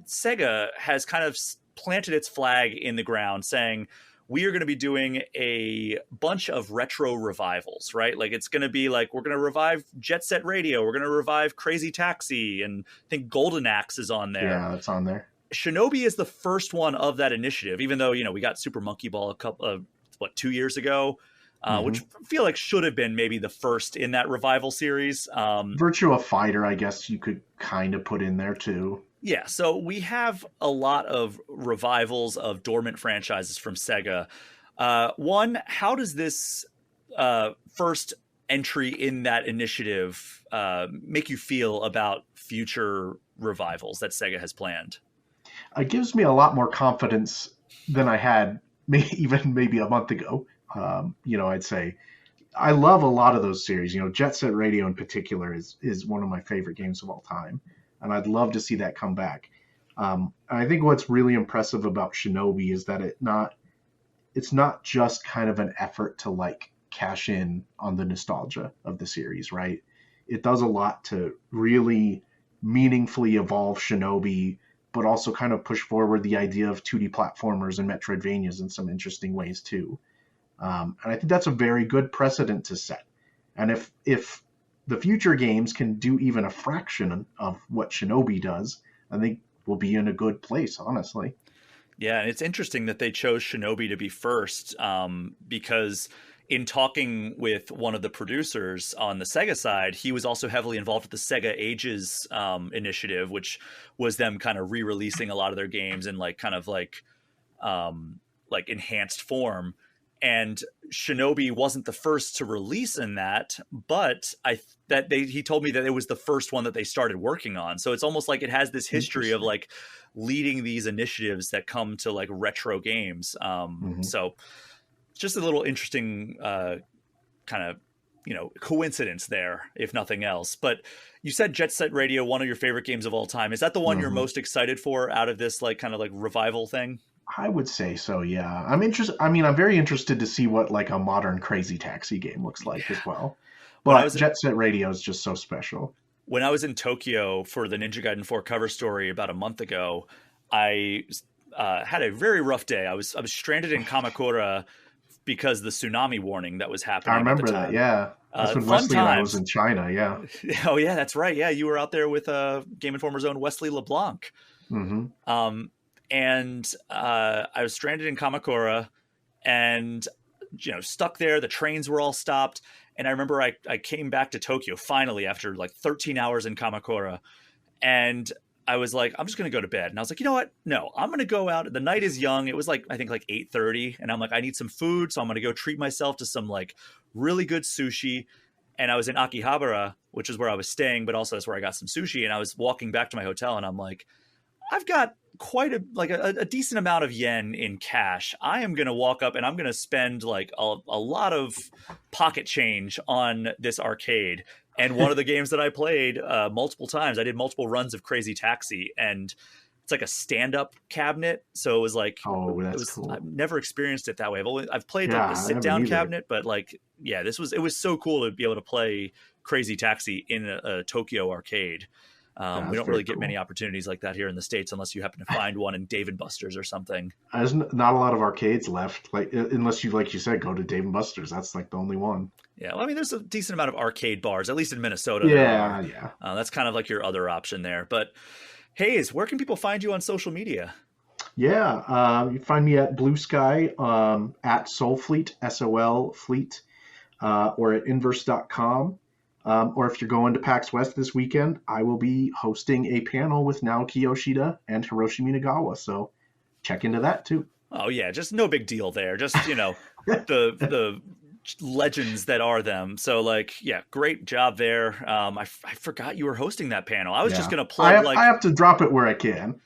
Sega has kind of planted its flag in the ground saying, we are going to be doing a bunch of retro revivals, right? Like it's going to be like, we're going to revive Jet Set Radio. We're going to revive Crazy Taxi. And I think Golden Axe is on there. Yeah, it's on there. Shinobi is the first one of that initiative, even though, you know, we got Super Monkey Ball a couple of, 2 years ago, which I feel like should have been maybe the first in that revival series. Virtua Fighter, I guess you could kind of put in there too. Yeah, so we have a lot of revivals of dormant franchises from Sega. One, how does this first entry in that initiative make you feel about future revivals that Sega has planned? It gives me a lot more confidence than I had even maybe a month ago. You know, I'd say I love a lot of those series. You know, Jet Set Radio in particular is one of my favorite games of all time. And I'd love to see that come back. And I think what's really impressive about Shinobi is that it's not just kind of an effort to like cash in on the nostalgia of the series, right? It does a lot to really meaningfully evolve Shinobi, but also kind of push forward the idea of 2D platformers and Metroidvanias in some interesting ways too. And I think that's a very good precedent to set. And if the future games can do even a fraction of what Shinobi does, I think we'll be in a good place, honestly. Yeah, and it's interesting that they chose Shinobi to be first, because in talking with one of the producers on the Sega side, he was also heavily involved with the Sega Ages initiative, which was them kind of re-releasing a lot of their games in like kind of like enhanced form. And Shinobi wasn't the first to release in that, but he told me that it was the first one that they started working on. So it's almost like it has this history of like leading these initiatives that come to like retro games. So it's just a little interesting kind of, you know, coincidence there, if nothing else. But you said Jet Set Radio, one of your favorite games of all time. Is that the one you're most excited for out of this like kind of like revival thing? I would say so, yeah. I'm very interested to see what like a modern Crazy Taxi game looks like as well. But Jet Set Radio is just so special. When I was in Tokyo for the Ninja Gaiden 4 cover story about a month ago, I had a very rough day. I was stranded in Kamakura because the tsunami warning that was happening. I remember that, yeah. That's when Wesley and I was in China, yeah. Oh, yeah, that's right. Yeah, you were out there with Game Informer's own Wesley LeBlanc. And I was stranded in Kamakura and, you know, stuck there. The trains were all stopped. And I remember I came back to Tokyo finally after like 13 hours in Kamakura. And I was like, I'm just going to go to bed. And I was like, you know what? No, I'm going to go out. The night is young. It was like, I think like 8:30. And I'm like, I need some food. So I'm going to go treat myself to some like really good sushi. And I was in Akihabara, which is where I was staying, but also that's where I got some sushi. And I was walking back to my hotel and I'm like, I've got quite a decent amount of yen in cash, I am going to walk up and I'm going to spend like a lot of pocket change on this arcade. And one of the games that I played multiple times, I did multiple runs of Crazy Taxi, and it's like a stand-up cabinet. So it was like, cool. I've never experienced it that way. I've played Yeah, like the sit-down cabinet, but like, yeah, it was so cool to be able to play Crazy Taxi in a Tokyo arcade. We don't really get many opportunities like that here in the States unless you happen to find one in Dave & Buster's or something. There's not a lot of arcades left, like unless you, like you said, go to Dave & Buster's. That's like the only one. Yeah, well, I mean, there's a decent amount of arcade bars, at least in Minnesota. Yeah. That's kind of like your other option there. But Hayes, where can people find you on social media? Yeah, you find me at Blue Sky, at Solfleet, SOL Fleet, or at inverse.com. Or if you're going to PAX West this weekend, I will be hosting a panel with Naoki Yoshida and Hiroshi Minagawa. So check into that too. Oh yeah, just no big deal there. Just, the legends that are them. So like, yeah, great job there. I forgot you were hosting that panel. I was just going to plug I have to drop it where I can.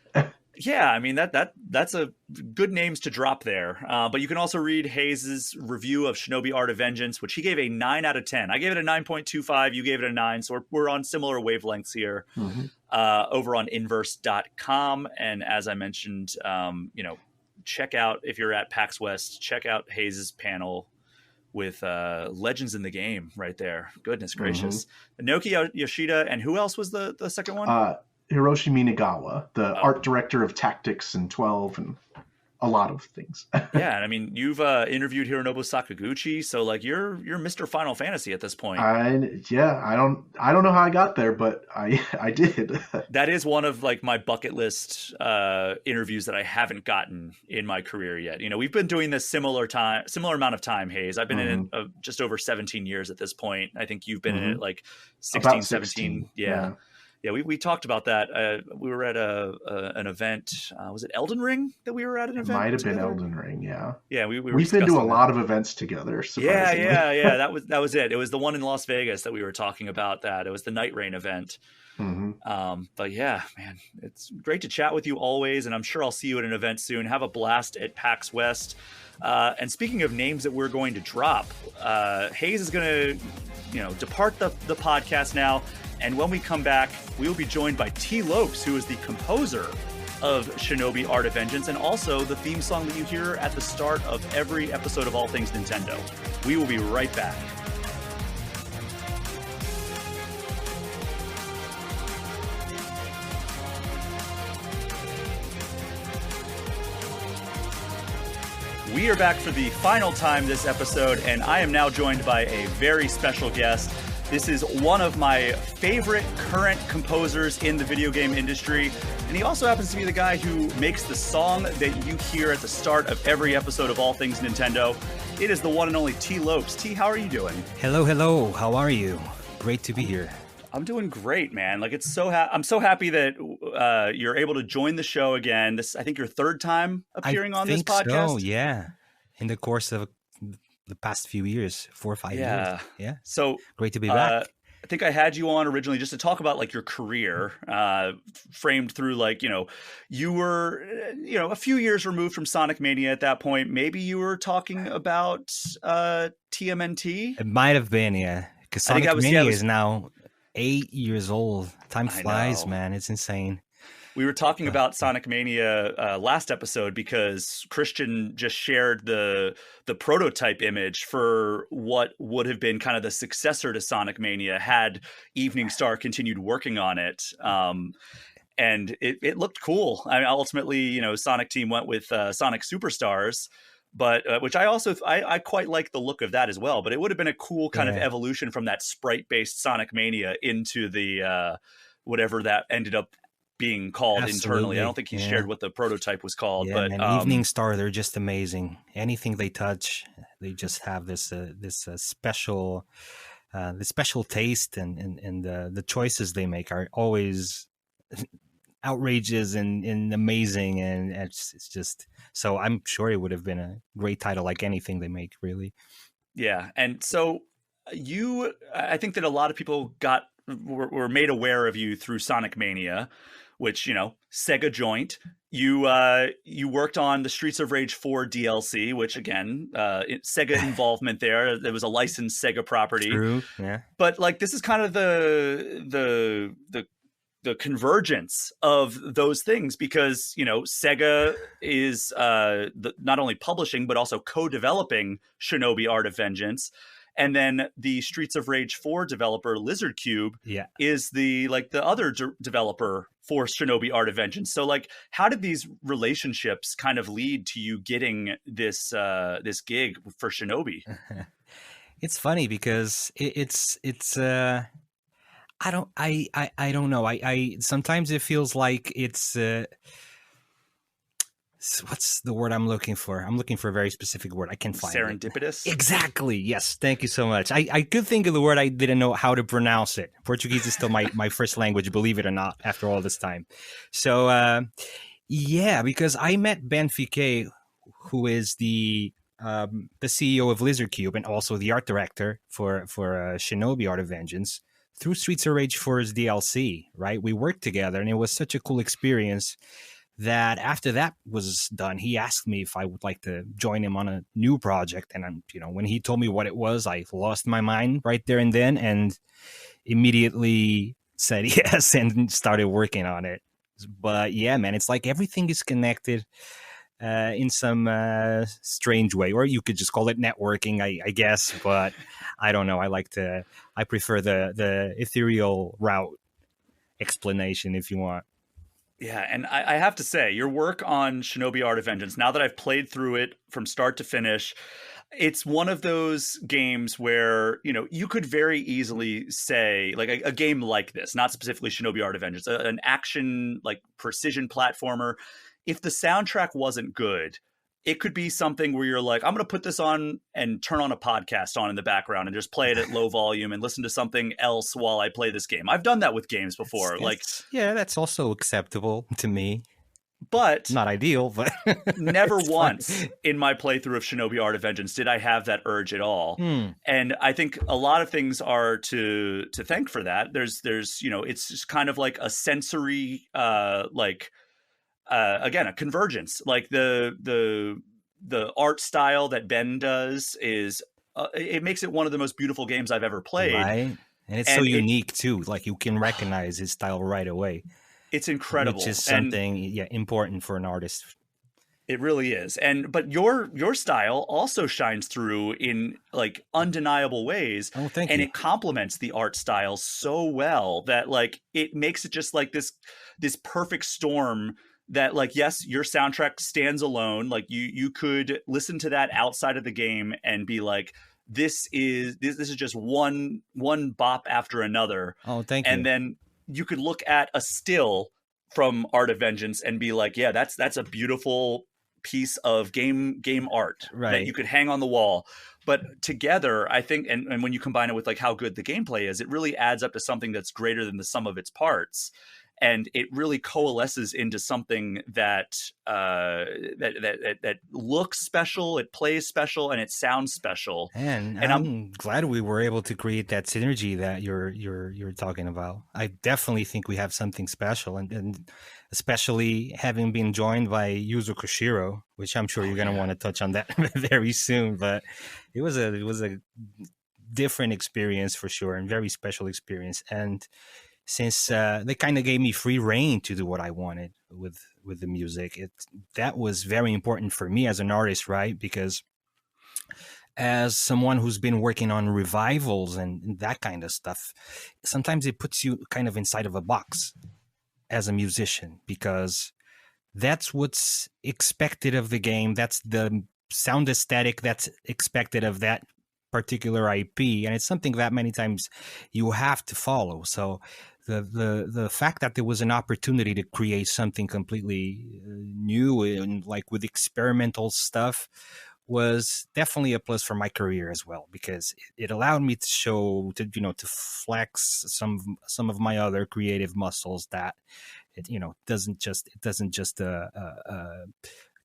Yeah, I mean that's a good names to drop there. But you can also read Hayes's review of Shinobi Art of Vengeance, which he gave a 9 out of 10. I gave it a 9.25. You gave it a 9. So we're on similar wavelengths here. Mm-hmm. Over on inverse.com. And as I mentioned, check out, if you're at PAX West, check out Hayes's panel with legends in the game right there. Goodness gracious. Mm-hmm. Naoki Yoshida, and who else was the second one? Hiroshi Minagawa, the art director of Tactics and 12 and a lot of things. Yeah, and I mean, you've interviewed Hironobu Sakaguchi, so like you're Mr. Final Fantasy at this point. I don't know how I got there, but I did. That is one of like my bucket list interviews that I haven't gotten in my career yet. We've been doing this similar amount of time, Hayes. I've been in it just over 17 years at this point. I think you've been in it like 16, 17. Yeah. Yeah, we talked about that. We were at an event. Was it Elden Ring that we were at an event? It might have been Elden Ring, yeah. Yeah, we've been to a lot of events together. Yeah. That was it. It was the one in Las Vegas that we were talking about. It was the Night Rain event. Mm-hmm. But yeah, man, it's great to chat with you always, and I'm sure I'll see you at an event soon. Have a blast at PAX West. And speaking of names that we're going to drop, Hayes is going to, depart the podcast now. And when we come back, we will be joined by Tee Lopes, who is the composer of Shinobi Art of Vengeance and also the theme song that you hear at the start of every episode of All Things Nintendo. We will be right back. We are back for the final time this episode, and I am now joined by a very special guest. This is one of my favorite current composers in the video game industry, and he also happens to be the guy who makes the song that you hear at the start of every episode of All Things Nintendo. It is the one and only Tee Lopes. Tee, how are you doing? Hello. How are you? Great to be here. I'm doing great, man. Like I'm so happy that you're able to join the show again. This, I think, your third time appearing on this podcast. So, yeah. In the course of the past few years, 4 or 5 years. Yeah. So great to be back. I think I had you on originally just to talk about like your career, framed through like, you were, a few years removed from Sonic Mania at that point. Maybe you were talking about TMNT. It might have been, yeah. Because Sonic Mania is now 8 years old. Time flies, man. It's insane. We were talking about Sonic Mania last episode because Christian just shared the prototype image for what would have been kind of the successor to Sonic Mania had Evening Star continued working on it. And it looked cool. I mean, ultimately, Sonic Team went with Sonic Superstars, but which I quite like the look of that as well. But it would have been a cool kind of evolution from that sprite-based Sonic Mania into the whatever that ended up being called internally. I don't think he shared what the prototype was called. Yeah, but Evening Star, they're just amazing. Anything they touch, they just have this special taste, and the choices they make are always outrageous and amazing, and it's just so. I'm sure it would have been a great title, like anything they make, really. Yeah, and so I think that a lot of people were made aware of you through Sonic Mania, which, Sega joint. You worked on the Streets of Rage 4 DLC, which again, Sega involvement there. There was a licensed Sega property. True. Yeah. But like this is kind of the convergence of those things, because Sega is not only publishing but also co-developing Shinobi Art of Vengeance, and then the Streets of Rage 4 developer Lizard Cube is the other developer for Shinobi Art of Vengeance. So like, how did these relationships kind of lead to you getting this gig for Shinobi? It's funny because it's I don't know. I sometimes it feels like it's what's the word I'm looking for? I'm looking for a very specific word. I can't find serendipitous. It. Exactly. Yes. Thank you so much. I could think of the word. I didn't know how to pronounce it. Portuguese is still my first language, believe it or not, after all this time. So because I met Ben Fiquet, who is the CEO of Lizard Cube and also the art director for Shinobi Art of Vengeance, through Streets of Rage 4's DLC, right? We worked together, and it was such a cool experience that after that was done, he asked me if I would like to join him on a new project. And when he told me what it was, I lost my mind right there and then, and immediately said yes and started working on it. But yeah, man, it's like everything is connected in some strange way, or you could just call it networking, I guess. But I don't know. I prefer the ethereal route explanation, if you want. Yeah, and I have to say, your work on Shinobi Art of Vengeance, now that I've played through it from start to finish, it's one of those games where, you could very easily say, like a game like this, not specifically Shinobi Art of Vengeance, an action, like precision platformer, if the soundtrack wasn't good, it could be something where you're like, I'm going to put this on and turn on a podcast on in the background and just play it at low volume and listen to something else while I play this game. I've done that with games before. That's also acceptable to me. But not ideal, but never once in my playthrough of Shinobi Art of Vengeance did I have that urge at all. And I think a lot of things are to thank for that. There's it's just kind of like a sensory again, a convergence. Like the art style that Ben does is it makes it one of the most beautiful games I've ever played. Right. And it's so unique too. Like you can recognize his style right away. It's incredible. Which is something important for an artist. It really is. But your style also shines through in like undeniable ways. Oh, thank you. And it complements the art style so well that like it makes it just like this perfect storm that like, yes, your soundtrack stands alone. Like you could listen to that outside of the game and be like, this is just one bop after another. Oh, thank you. And then you could look at a still from Art of Vengeance and be like, yeah, that's a beautiful piece of game art that you could hang on the wall. But together, I think, and when you combine it with like how good the gameplay is, it really adds up to something that's greater than the sum of its parts. And it really coalesces into something that looks special, it plays special, and it sounds special. And I'm glad we were able to create that synergy that you're talking about. I definitely think we have something special, and especially having been joined by Yuzo Koshiro, which I'm sure you're going to want to touch on that very soon. But it was a different experience for sure, and very special experience. And since they kind of gave me free reign to do what I wanted with the music, that was very important for me as an artist, right? Because as someone who's been working on revivals and that kind of stuff, sometimes it puts you kind of inside of a box as a musician, because that's what's expected of the game. That's the sound aesthetic that's expected of that particular IP, and it's something that many times you have to follow. So the fact that there was an opportunity to create something completely new and like with experimental stuff was definitely a plus for my career as well, because it allowed me to flex some of my other creative muscles that it doesn't just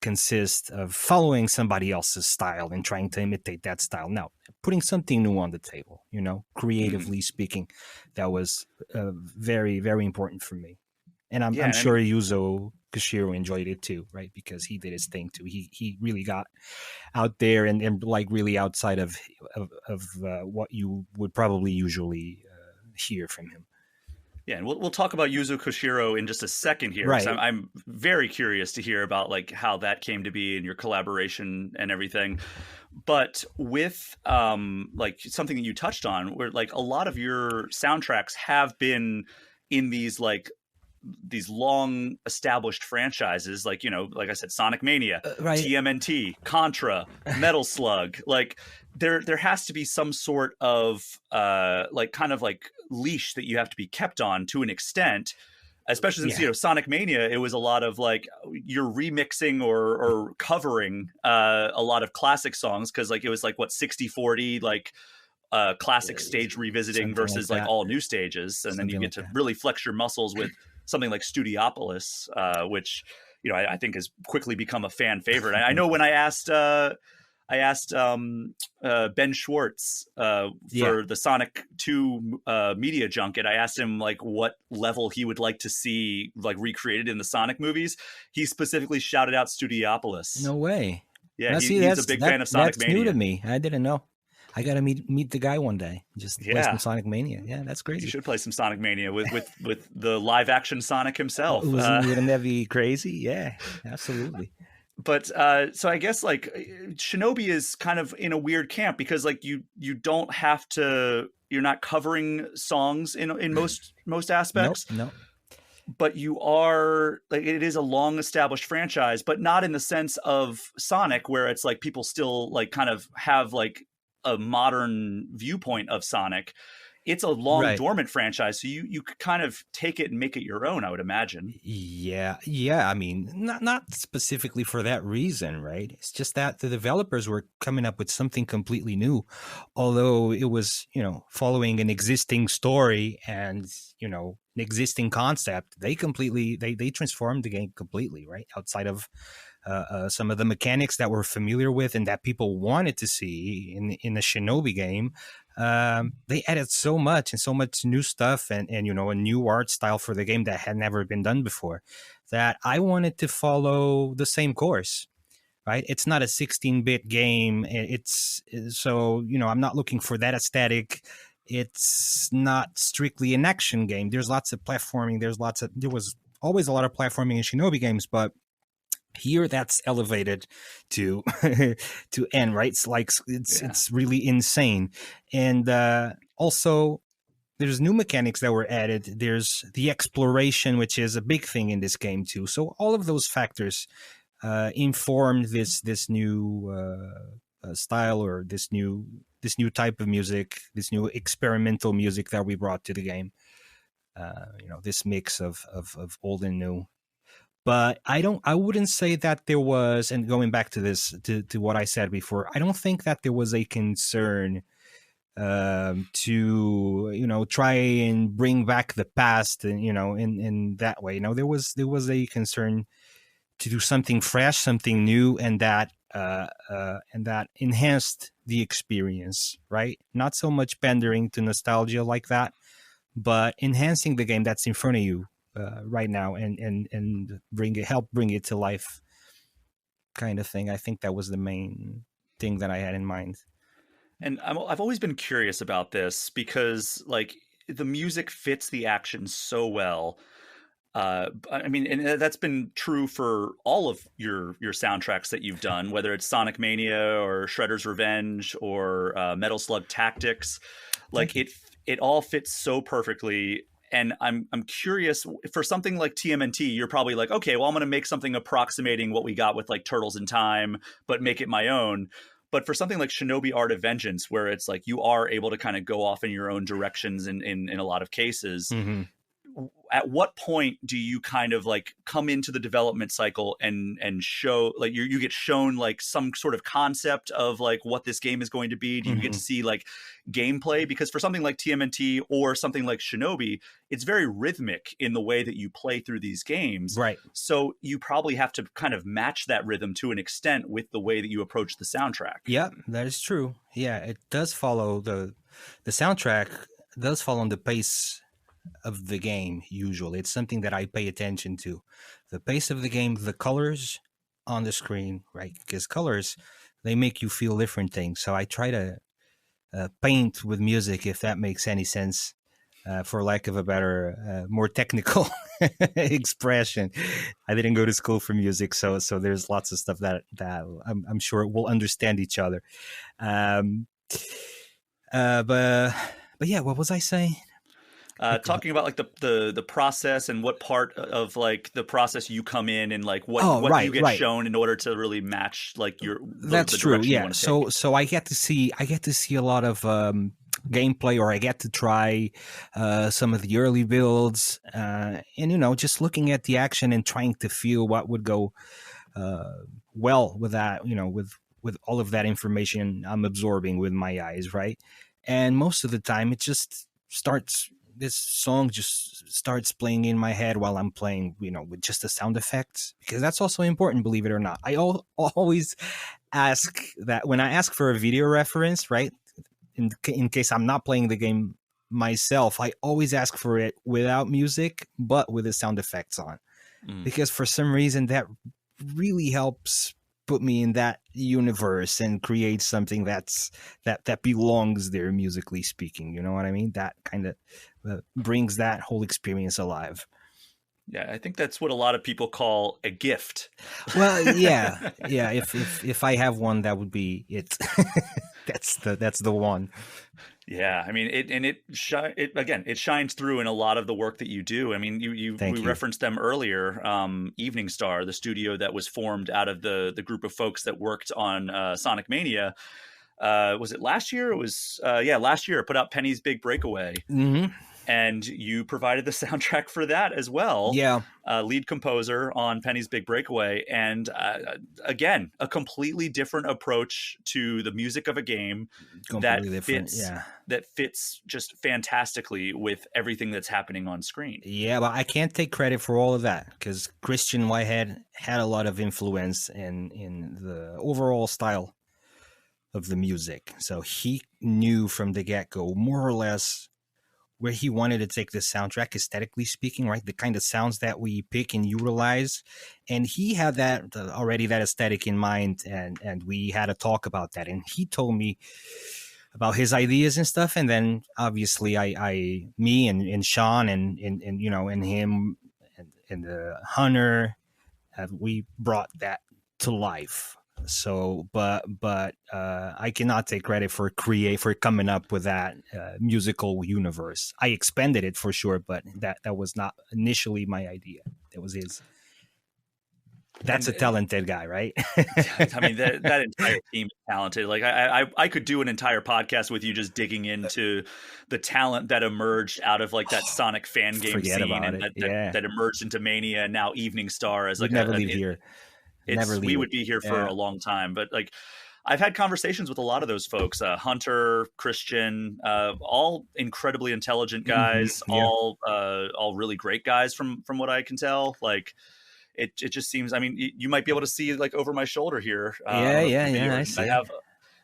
consist of following somebody else's style and trying to imitate that style. No, putting something new on the table, creatively speaking, that was very, very important for me. And I'm Yeah, and I sure mean, Yuzo Koshiro enjoyed it too, right? Because he did his thing too. He really got out there and like really outside of what you would probably usually hear from him. yeah, and we'll talk about Yuzo Koshiro in just a second here, because Right. I'm very curious to hear about like how that came to be and your collaboration and everything. But with like something that you touched on, where like a lot of your soundtracks have been in these long established franchises, like, you know, like I said, Sonic Mania, Right. TMNT, Contra, Metal Slug. Like there has to be some sort of like kind of like leash that you have to be kept on to an extent, especially since, Yeah. you know, Sonic Mania, it was a lot of like you're remixing or covering a lot of classic songs, because like it was like what 60-40, like classic stage revisiting Something like versus like that. all new stages, and then you Something get like to that. really flex your muscles with something like Studiopolis, which, you know, I think has quickly become a fan favorite. I know when I asked Ben Schwartz Yeah. for the Sonic 2 media junket. I asked him like what level he would like to see like recreated in the Sonic movies. He specifically shouted out Studiopolis. No way. Yeah, Now, see, he's a big fan of Sonic that's new to Mania. me. I didn't know. I gotta meet the guy one day. Just play some Yeah, Sonic Mania. Yeah, that's you crazy. should play some Sonic Mania with the live action Sonic himself. Wouldn't that be crazy? Yeah, absolutely. But so I guess like Shinobi is kind of in a weird camp, because like you don't have to, you're not covering songs in most Nope, aspects, no. but you are like, it is a long established franchise, but not in the sense of Sonic, where it's like people still like kind of have like a modern viewpoint of Sonic. It's a long Right. dormant franchise, so you could kind of take it and make it your own, I would imagine. Yeah, yeah. I mean, not specifically for that reason, right? It's just that the developers were coming up with something completely new, although it was, you know, following an existing story and, you know, an existing concept. They transformed the game completely, right? Outside of some of the mechanics that we're familiar with and that people wanted to see in the Shinobi game. They added so much and so much new stuff and you know, a new art style for the game that had never been done before, that I wanted to follow the same course. Right, it's not a 16-bit game. It's so, you know, I'm not looking for that aesthetic. It's not strictly an action game. There's lots of platforming. There was always a lot of platforming in Shinobi games, but here that's elevated to to end, right? It's like it's really insane. And also there's new mechanics that were added. There's the exploration, which is a big thing in this game too. So all of those factors informed this new style, or this new type of music, this new experimental music that we brought to the game. You know, this mix of old and new. But I wouldn't say that there was, and going back to this, to what I said before, I don't think that there was a concern to, you know, try and bring back the past, and, you know, in that way. You know, there was a concern to do something fresh, something new, and that enhanced the experience, right? Not so much pandering to nostalgia like that, but enhancing the game that's in front of you right now, and help bring it to life, kind of thing. I think that was the main thing that I had in mind. And I've always been curious about this, because like the music fits the action so well. I mean, and that's been true for all of your soundtracks that you've done, whether it's Sonic Mania or Shredder's Revenge or Metal Slug Tactics. Like it all fits so perfectly. And I'm curious, for something like TMNT, you're probably like, okay, well, I'm going to make something approximating what we got with like Turtles in Time, but make it my own. But for something like Shinobi Art of Vengeance, where it's like you are able to kind of go off in your own directions in a lot of cases, Mm-hmm. at what point do you kind of like come into the development cycle and show, like you get shown like some sort of concept of like what this game is going to be? Do you get to see like gameplay? Because for something like TMNT or something like Shinobi, it's very rhythmic in the way that you play through these games. Right. So you probably have to kind of match that rhythm to an extent with the way that you approach the soundtrack. Yeah, that is true. Yeah, it does follow the soundtrack does follow the pace of the game. Usually it's something that I pay attention to, the pace of the game, the colors on the screen, right? Because colors, they make you feel different things. So I try to paint with music, if that makes any sense, for lack of a better, more technical expression. I didn't go to school for music, so there's lots of stuff that I'm sure we'll understand each other. But yeah, what was I saying? Talking about like the process and what part of like the process you come in and like what you get shown in order to really match like that's the true. Yeah. So I get to see a lot of gameplay, or I get to try some of the early builds, and just looking at the action and trying to feel what would go well with that, with all of that information I'm absorbing with my eyes, right? And most of the time it just this song just starts playing in my head while I'm playing, with just the sound effects, because that's also important, believe it or not. I always ask that when I ask for a video reference, right? In case I'm not playing the game myself, I always ask for it without music, but with the sound effects on, because for some reason that really helps put me in that universe and create something that belongs there, musically speaking. You know what I mean? That kind of brings that whole experience alive. Yeah, I think that's what a lot of people call a gift. Well, yeah. If I have one, that would be it. That's the one. Yeah, I mean, it shines through in a lot of the work that you do. I mean, we referenced them earlier. Evening Star, the studio that was formed out of the group of folks that worked on Sonic Mania. Was it last year? It was last year. It put out Penny's Big Breakaway. Mm-hmm. And you provided the soundtrack for that as well. Yeah. Lead composer on Penny's Big Breakaway. And again, a completely different approach to the music of a game that fits just fantastically with everything that's happening on screen. Yeah, but I can't take credit for all of that, because Christian Whitehead had a lot of influence in the overall style of the music. So he knew from the get-go more or less where he wanted to take the soundtrack, aesthetically speaking, right? The kind of sounds that we pick and utilize. And he had that already, that aesthetic in mind. And we had a talk about that. And he told me about his ideas and stuff. And then obviously me and Sean and him and Hunter, we brought that to life. So, but I cannot take credit for coming up with that musical universe. I expanded it for sure, but that was not initially my idea. That was his. That's a talented guy, right? I mean, that entire team is talented. Like I could do an entire podcast with you just digging into the talent that emerged out of like that Sonic fan game scene, and that emerged into Mania, and now Evening Star as like never leave here. We would be here for a long time, but like I've had conversations with a lot of those folks, Hunter, Christian, all incredibly intelligent guys, all really great guys from what I can tell. Like it just seems, I mean, you might be able to see like over my shoulder here. I see. I have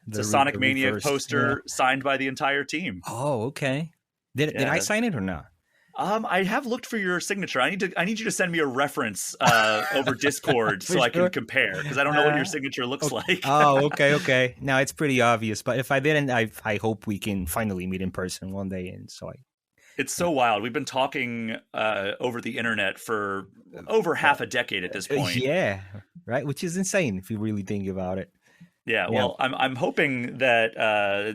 the Sonic Mania poster signed by the entire team. Oh, okay. Did I sign it or not? I have looked for your signature. I need you to send me a reference over Discord so I can compare, because I don't know what your signature looks like. Oh, okay. Now it's pretty obvious, but if I didn't, I hope we can finally meet in person one day. And so it's so wild. We've been talking over the internet for over half a decade at this point. Yeah, right. Which is insane if you really think about it. Yeah. Well, I'm hoping that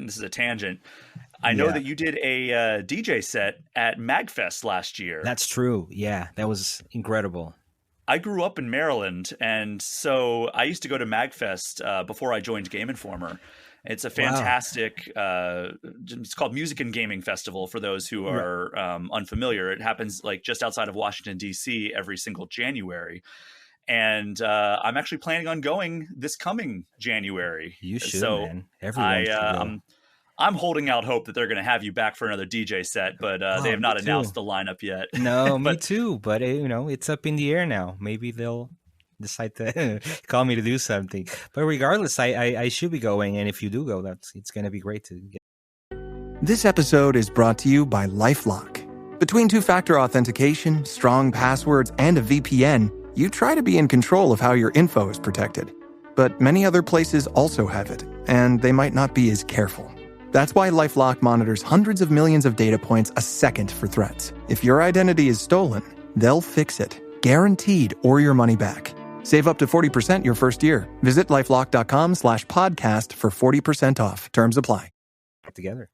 this is a tangent. I know that you did a DJ set at MagFest last year. That's true. Yeah, that was incredible. I grew up in Maryland, and so I used to go to MagFest before I joined Game Informer. It's a fantastic, it's called Music and Gaming Festival for those who are unfamiliar. It happens like just outside of Washington, D.C. every single January. And I'm actually planning on going this coming January. You should, man. Everyone should go. I'm holding out hope that they're going to have you back for another DJ set, but they have not announced the lineup yet. No, me too. But it's up in the air now. Maybe they'll decide to call me to do something. But regardless, I should be going, and if you do go, it's going to be great to get. This episode is brought to you by LifeLock. Between two-factor authentication, strong passwords, and a VPN, you try to be in control of how your info is protected. But many other places also have it, and they might not be as careful. That's why LifeLock monitors hundreds of millions of data points a second for threats. If your identity is stolen, they'll fix it, guaranteed, or your money back. Save up to 40% your first year. Visit LifeLock.com/podcast for 40% off. Terms apply. Together.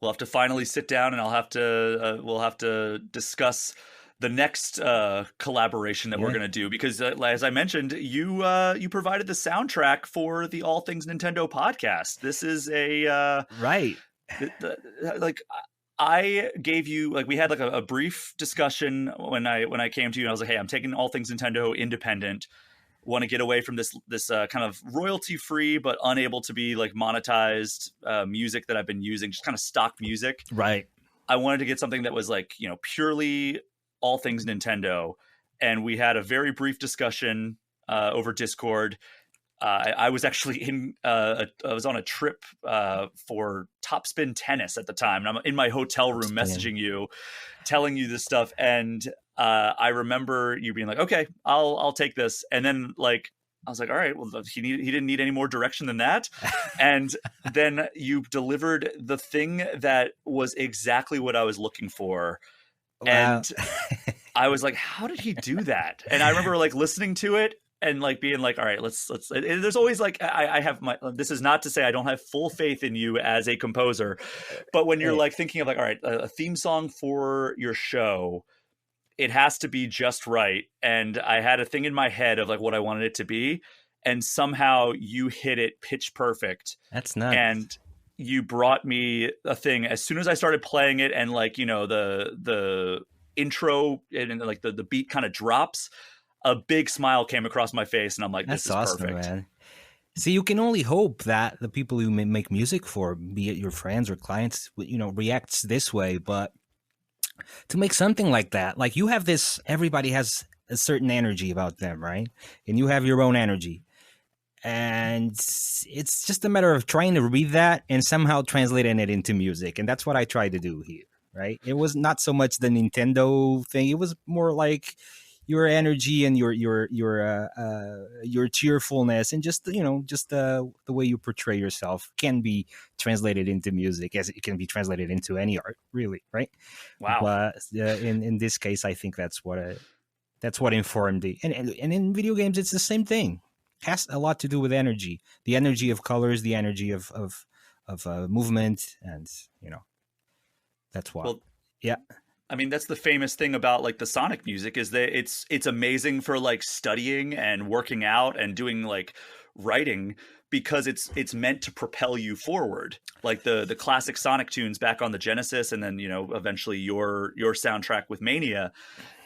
We'll have to finally sit down, and we'll have to discuss the next collaboration that we're going to do, because as I mentioned, you provided the soundtrack for the All Things Nintendo podcast. This is a right. I gave you, like, we had like a brief discussion when I came to you, and I was like, hey, I'm taking All Things Nintendo independent. Want to get away from this kind of royalty free but unable to be like monetized music that I've been using, just kind of stock music. Right. I wanted to get something that was like, purely All Things Nintendo. And we had a very brief discussion over Discord. I was actually I was on a trip for Topspin Tennis at the time, and I'm in my hotel room messaging you, telling you this stuff, and I remember you being like, "Okay, I'll take this," and then like I was like, "All right, well, he didn't need any more direction than that," and then you delivered the thing that was exactly what I was looking for. Wow. And I was like, "How did he do that?" And I remember like listening to it and like being like, all right, let's. There's always like, I have this is not to say I don't have full faith in you as a composer, but when you're like thinking of like, all right, a theme song for your show, it has to be just right. And I had a thing in my head of like what I wanted it to be, and somehow you hit it pitch perfect. That's nice. And you brought me a thing as soon as I started playing it, and like, the intro and like the beat kind of drops. A big smile came across my face, and I'm like, this is awesome, perfect. Man. See, you can only hope that the people you make music for, be it your friends or clients, reacts this way. But to make something like that, like you have this, everybody has a certain energy about them, right? And you have your own energy. And it's just a matter of trying to read that and somehow translating it into music. And that's what I tried to do here, right? It was not so much the Nintendo thing. It was more like your energy and your cheerfulness, and just the way you portray yourself can be translated into music, as it can be translated into any art, really, right? Wow. But in this case, I think that's what informed it. And in video games, it's the same thing. It has a lot to do with energy, the energy of colors, the energy of movement, and that's why. Well, yeah. I mean, that's the famous thing about like the Sonic music, is that it's amazing for like studying and working out and doing like writing, because it's meant to propel you forward. Like the classic Sonic tunes back on the Genesis, and then eventually your soundtrack with Mania.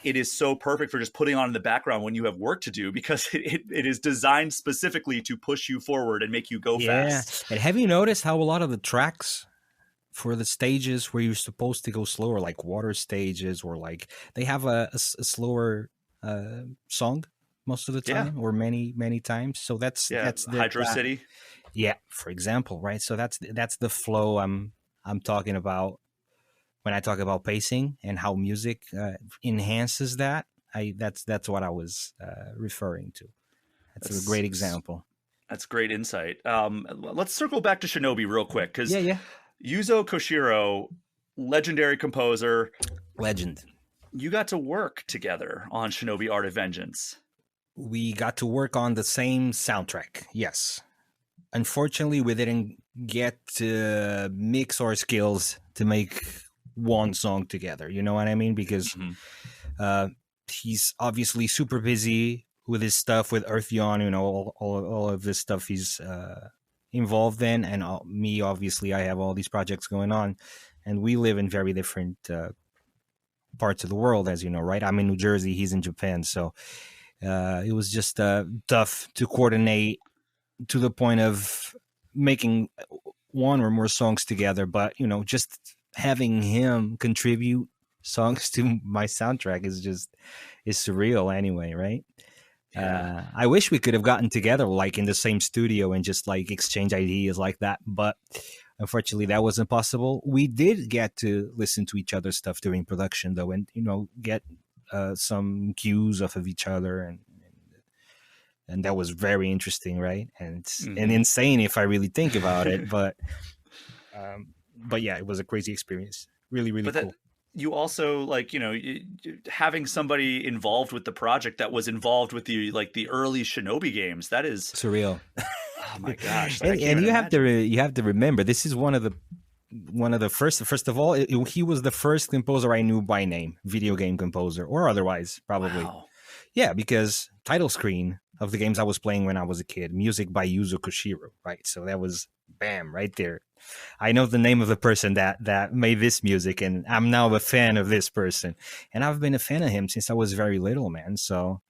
It is so perfect for just putting on in the background when you have work to do, because it is designed specifically to push you forward and make you go fast. And have you noticed how a lot of the tracks for the stages where you're supposed to go slower, like water stages, or like they have a slower song most of the time, or many times. So that's Hydro City. Yeah, for example, right? So that's the flow I'm talking about when I talk about pacing and how music enhances that. That's what I was referring to. That's a great example. That's great insight. Let's circle back to Shinobi real quick, because Yuzo Koshiro, legendary composer. Legend. You got to work together on Shinobi Art of Vengeance. We got to work on the same soundtrack, yes. Unfortunately, we didn't get to mix our skills to make one song together. You know what I mean? Because he's obviously super busy with his stuff with Earthyawn, all of this stuff he's involved in, and me, obviously, I have all these projects going on, and we live in very different parts of the world, as you know, right? I'm in New Jersey, he's in Japan, so it was just tough to coordinate to the point of making one or more songs together. But just having him contribute songs to my soundtrack is surreal anyway, right? I wish we could have gotten together like in the same studio and just like exchange ideas like that, but Unfortunately, that wasn't possible. We did get to listen to each other's stuff during production, though, and get some cues off of each other, and that was very interesting, right? And insane if I really think about it, but yeah, it was a crazy experience. Really, really cool. You also having somebody involved with the project that was involved with the early Shinobi games. That is surreal. Oh my gosh! And you have to remember, this is one of the first. First of all, he was the first composer I knew by name, video game composer or otherwise, probably. Wow. Yeah, because title screen of the games I was playing when I was a kid, music by Yuzo Koshiro, right? So that was bam right there. I know the name of the person that made this music, and I'm now a fan of this person. And I've been a fan of him since I was very little, man. So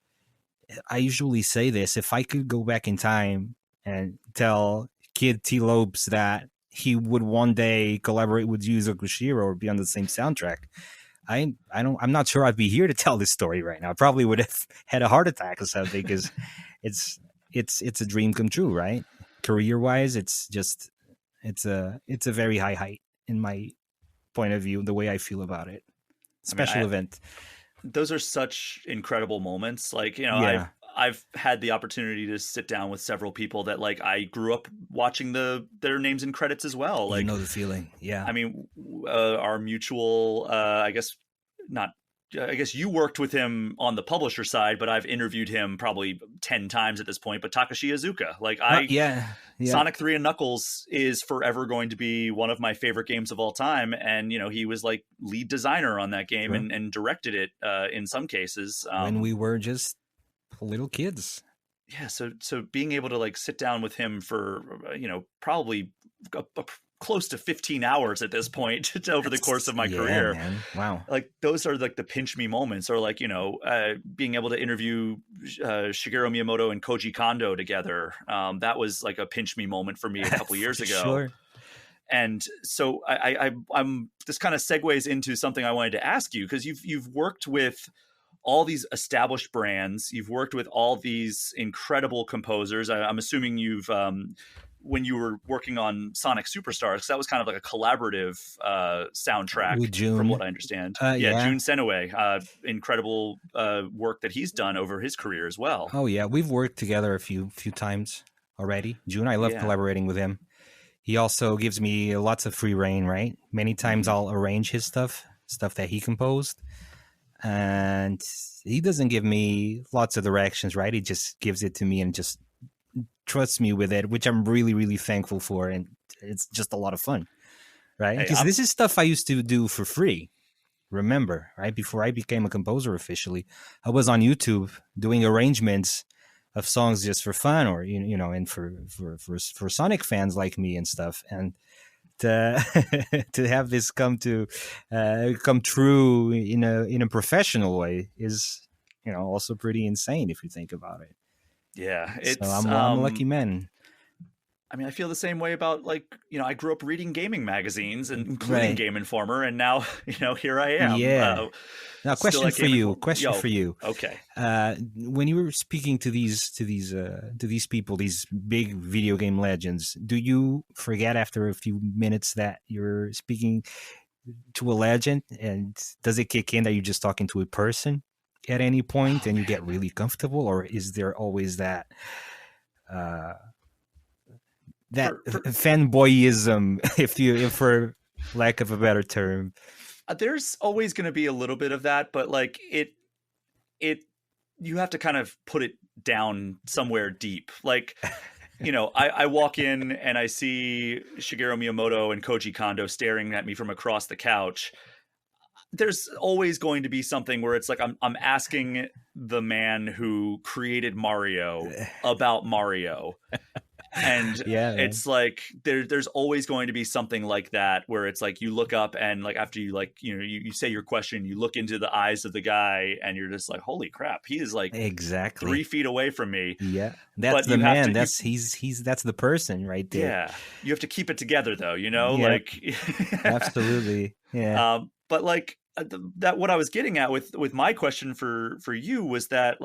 I usually say this: if I could go back in time and tell kid Tee Lopes that he would one day collaborate with Yuzo Koshiro or be on the same soundtrack, I'm not sure I'd be here to tell this story right now. I probably would have had a heart attack or something, because it's a dream come true, right? Career wise, it's a very high height in my point of view, the way I feel about it. Special event. Those are such incredible moments. I've had the opportunity to sit down with several people that I grew up watching their names and credits as well. You know the feeling. Yeah. I mean, our mutual, I guess you worked with him on the publisher side, but I've interviewed him probably 10 times at this point. But Takashi Iizuka, Sonic 3 and Knuckles is forever going to be one of my favorite games of all time. And, he was lead designer on that game and directed it in some cases. When we were just little kids. Yeah. So being able to sit down with him for, probably close to 15 hours at this point over the course of my career. Man. Wow. Those are the pinch me moments, or being able to interview Shigeru Miyamoto and Koji Kondo together. That was a pinch me moment for me a couple years ago. Sure. And so I'm this kind of segues into something I wanted to ask you, because you've worked with all these established brands. You've worked with all these incredible composers. I'm assuming you've, when you were working on Sonic Superstars, because that was kind of a collaborative soundtrack, with Jun, from what I understand. Jun Senue, incredible work that he's done over his career as well. Oh yeah, we've worked together a few times already. Jun, I love collaborating with him. He also gives me lots of free reign, right? Many times I'll arrange his stuff that he composed. And he doesn't give me lots of directions, right? He just gives it to me and just trusts me with it, which I'm really, really thankful for. And it's just a lot of fun, right? Because this is stuff I used to do for free. Remember, right? Before I became a composer officially, I was on YouTube doing arrangements of songs just for fun, or, and for Sonic fans like me and stuff. And to have this come true in a professional way is also pretty insane if you think about it. Yeah, it's I'm a lucky man. I mean, I feel the same way about I grew up reading gaming magazines, and including Game Informer, and now here I am. Yeah. Now, question for you. Okay. When you were speaking to these people, these big video game legends, do you forget after a few minutes that you're speaking to a legend, and does it kick in that you're just talking to a person at any point, and you get really comfortable, or is there always that fanboyism, if for lack of a better term? There's always going to be a little bit of that, but you have to kind of put it down somewhere deep. I walk in and I see Shigeru Miyamoto and Koji Kondo staring at me from across the couch. There's always going to be something where it's I'm asking the man who created Mario about Mario. And it's there's always going to be something like that, where it's you look up and after you you say your question, you look into the eyes of the guy and you're just holy crap, he is exactly 3 feet away from me. Yeah, that's the man. That's the person right there. Yeah, you have to keep it together though, Absolutely. Yeah. But that what I was getting at with my question for you was that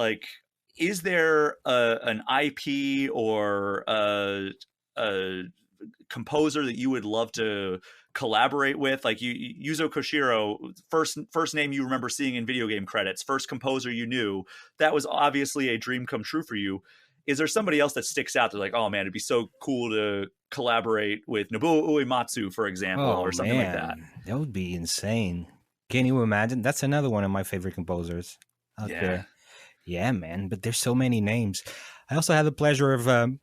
is there an IP or a composer that you would love to collaborate with? Like Yuzo Koshiro, first name you remember seeing in video game credits, first composer you knew. That was obviously a dream come true for you. Is there somebody else that sticks out? They're like, oh man, it'd be so cool to collaborate with Nobuo Uematsu, for example, or something like that. That would be insane. Can you imagine? That's another one of my favorite composers out there. Yeah, man. But there's so many names. I also had the pleasure of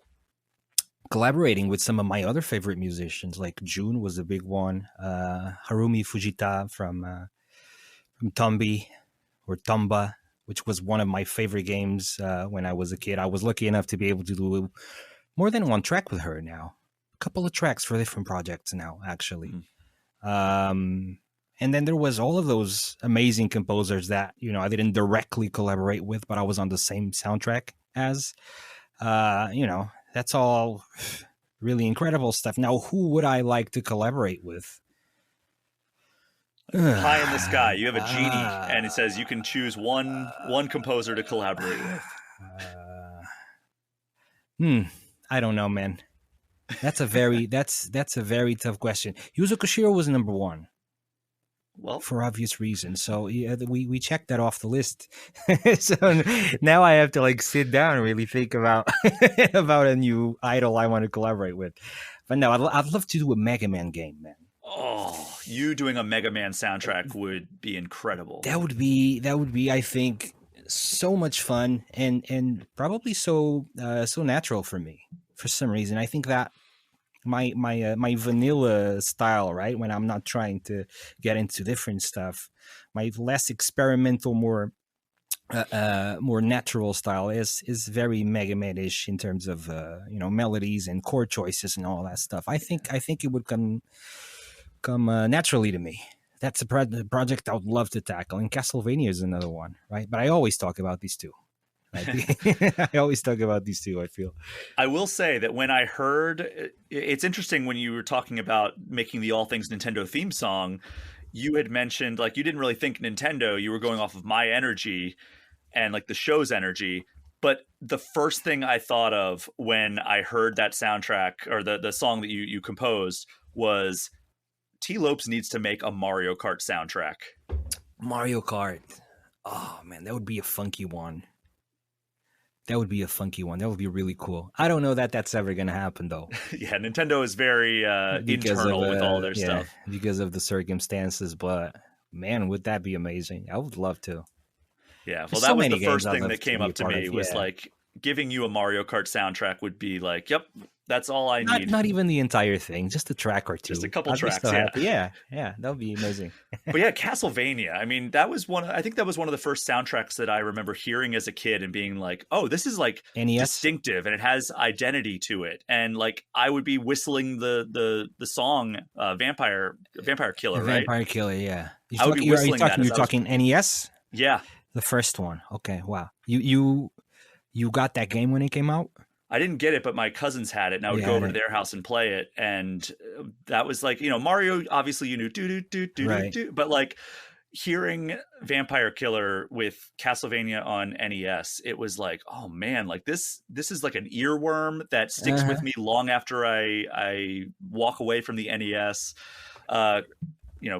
collaborating with some of my other favorite musicians, like Jun was a big one. Harumi Fujita from Tombi or Tomba, which was one of my favorite games when I was a kid. I was lucky enough to be able to do more than one track with her now. A couple of tracks for different projects now, actually. And then there was all of those amazing composers that, I didn't directly collaborate with, but I was on the same soundtrack as. That's all really incredible stuff. Now, who would I like to collaborate with? High in the sky, you have a genie, and it says you can choose one composer to collaborate with. I don't know, man. That's a very tough question. Yuzo Koshiro was number one. Well, for obvious reasons. So we checked that off the list. So now I have to sit down and really think about about a new idol I want to collaborate with. But no, I'd love to do a Mega Man game, man. Oh, you doing a Mega Man soundtrack would be incredible. That would be, I think, so much fun and probably so natural for me for some reason. I think that my vanilla style, right, when I'm not trying to get into different stuff, my less experimental, more natural style is very Mega Man-ish in terms of melodies and chord choices and all that stuff. I think it would come naturally to me. That's a project I would love to tackle, and Castlevania is another one, right? But I always talk about these two. I always talk about these two, I feel. I will say that when I heard, it's interesting when you were talking about making the All Things Nintendo theme song, you had mentioned, you didn't really think Nintendo, you were going off of my energy and the show's energy. But the first thing I thought of when I heard that soundtrack or the song that you composed was Tee Lopes needs to make a Mario Kart soundtrack. Mario Kart. Oh, man, that would be a funky one. That would be really cool. I don't know that that's ever going to happen, though. Yeah, Nintendo is very internal with all their stuff. Because of the circumstances, but man, would that be amazing? I would love to. Yeah, well, that was the first thing that came up to me was giving you a Mario Kart soundtrack would be yep, that's all I need. Not even the entire thing, just a track or two. Just a couple tracks, yeah, that would be amazing. But yeah, Castlevania. I mean, I think that was one of the first soundtracks that I remember hearing as a kid and being like, oh, this is NES? Distinctive and it has identity to it. And I would be whistling the song Vampire Killer, right? Vampire Killer, yeah. Are you talking NES? Yeah. The first one. Okay, wow. You got that game when it came out? I didn't get it, but my cousins had it, and I would go over to their house and play it. And that was Mario, obviously you knew do, but hearing Vampire Killer with Castlevania on NES, it was oh man, this is an earworm that sticks with me long after I walk away from the NES.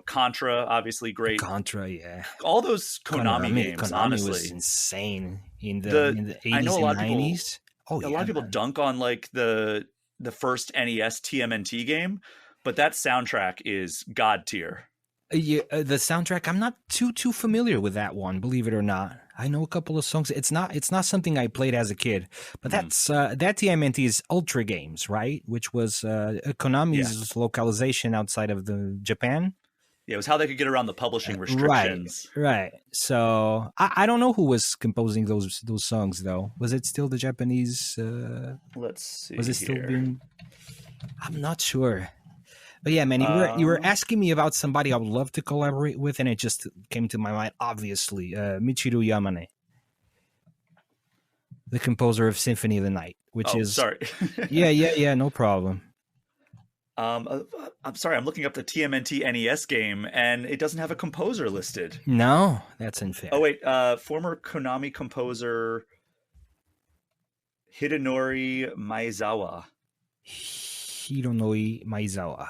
Contra, obviously great. Contra, yeah. All those Konami games, Konami honestly, was insane in the 80s and 90s. A lot of people dunk on the first NES TMNT game, but that soundtrack is god tier. Yeah, the soundtrack, I'm not too familiar with that one, believe it or not. I know a couple of songs. It's not something I played as a kid, but that's that TMNT is Ultra Games, right? Which was Konami's localization outside of the Japan. Yeah, it was how they could get around the publishing restrictions. Right. So I don't know who was composing those songs though. Was it still the Japanese? Let's see. Was it still being? I'm not sure. But yeah, man, you were asking me about somebody I would love to collaborate with, and it just came to my mind. Obviously, Michiru Yamane, the composer of Symphony of the Night, which is sorry. yeah, no problem. I'm sorry, I'm looking up the TMNT NES game, and it doesn't have a composer listed. No, that's unfair. Oh, wait, former Konami composer Hidenori Maezawa. Hironoi Maizawa.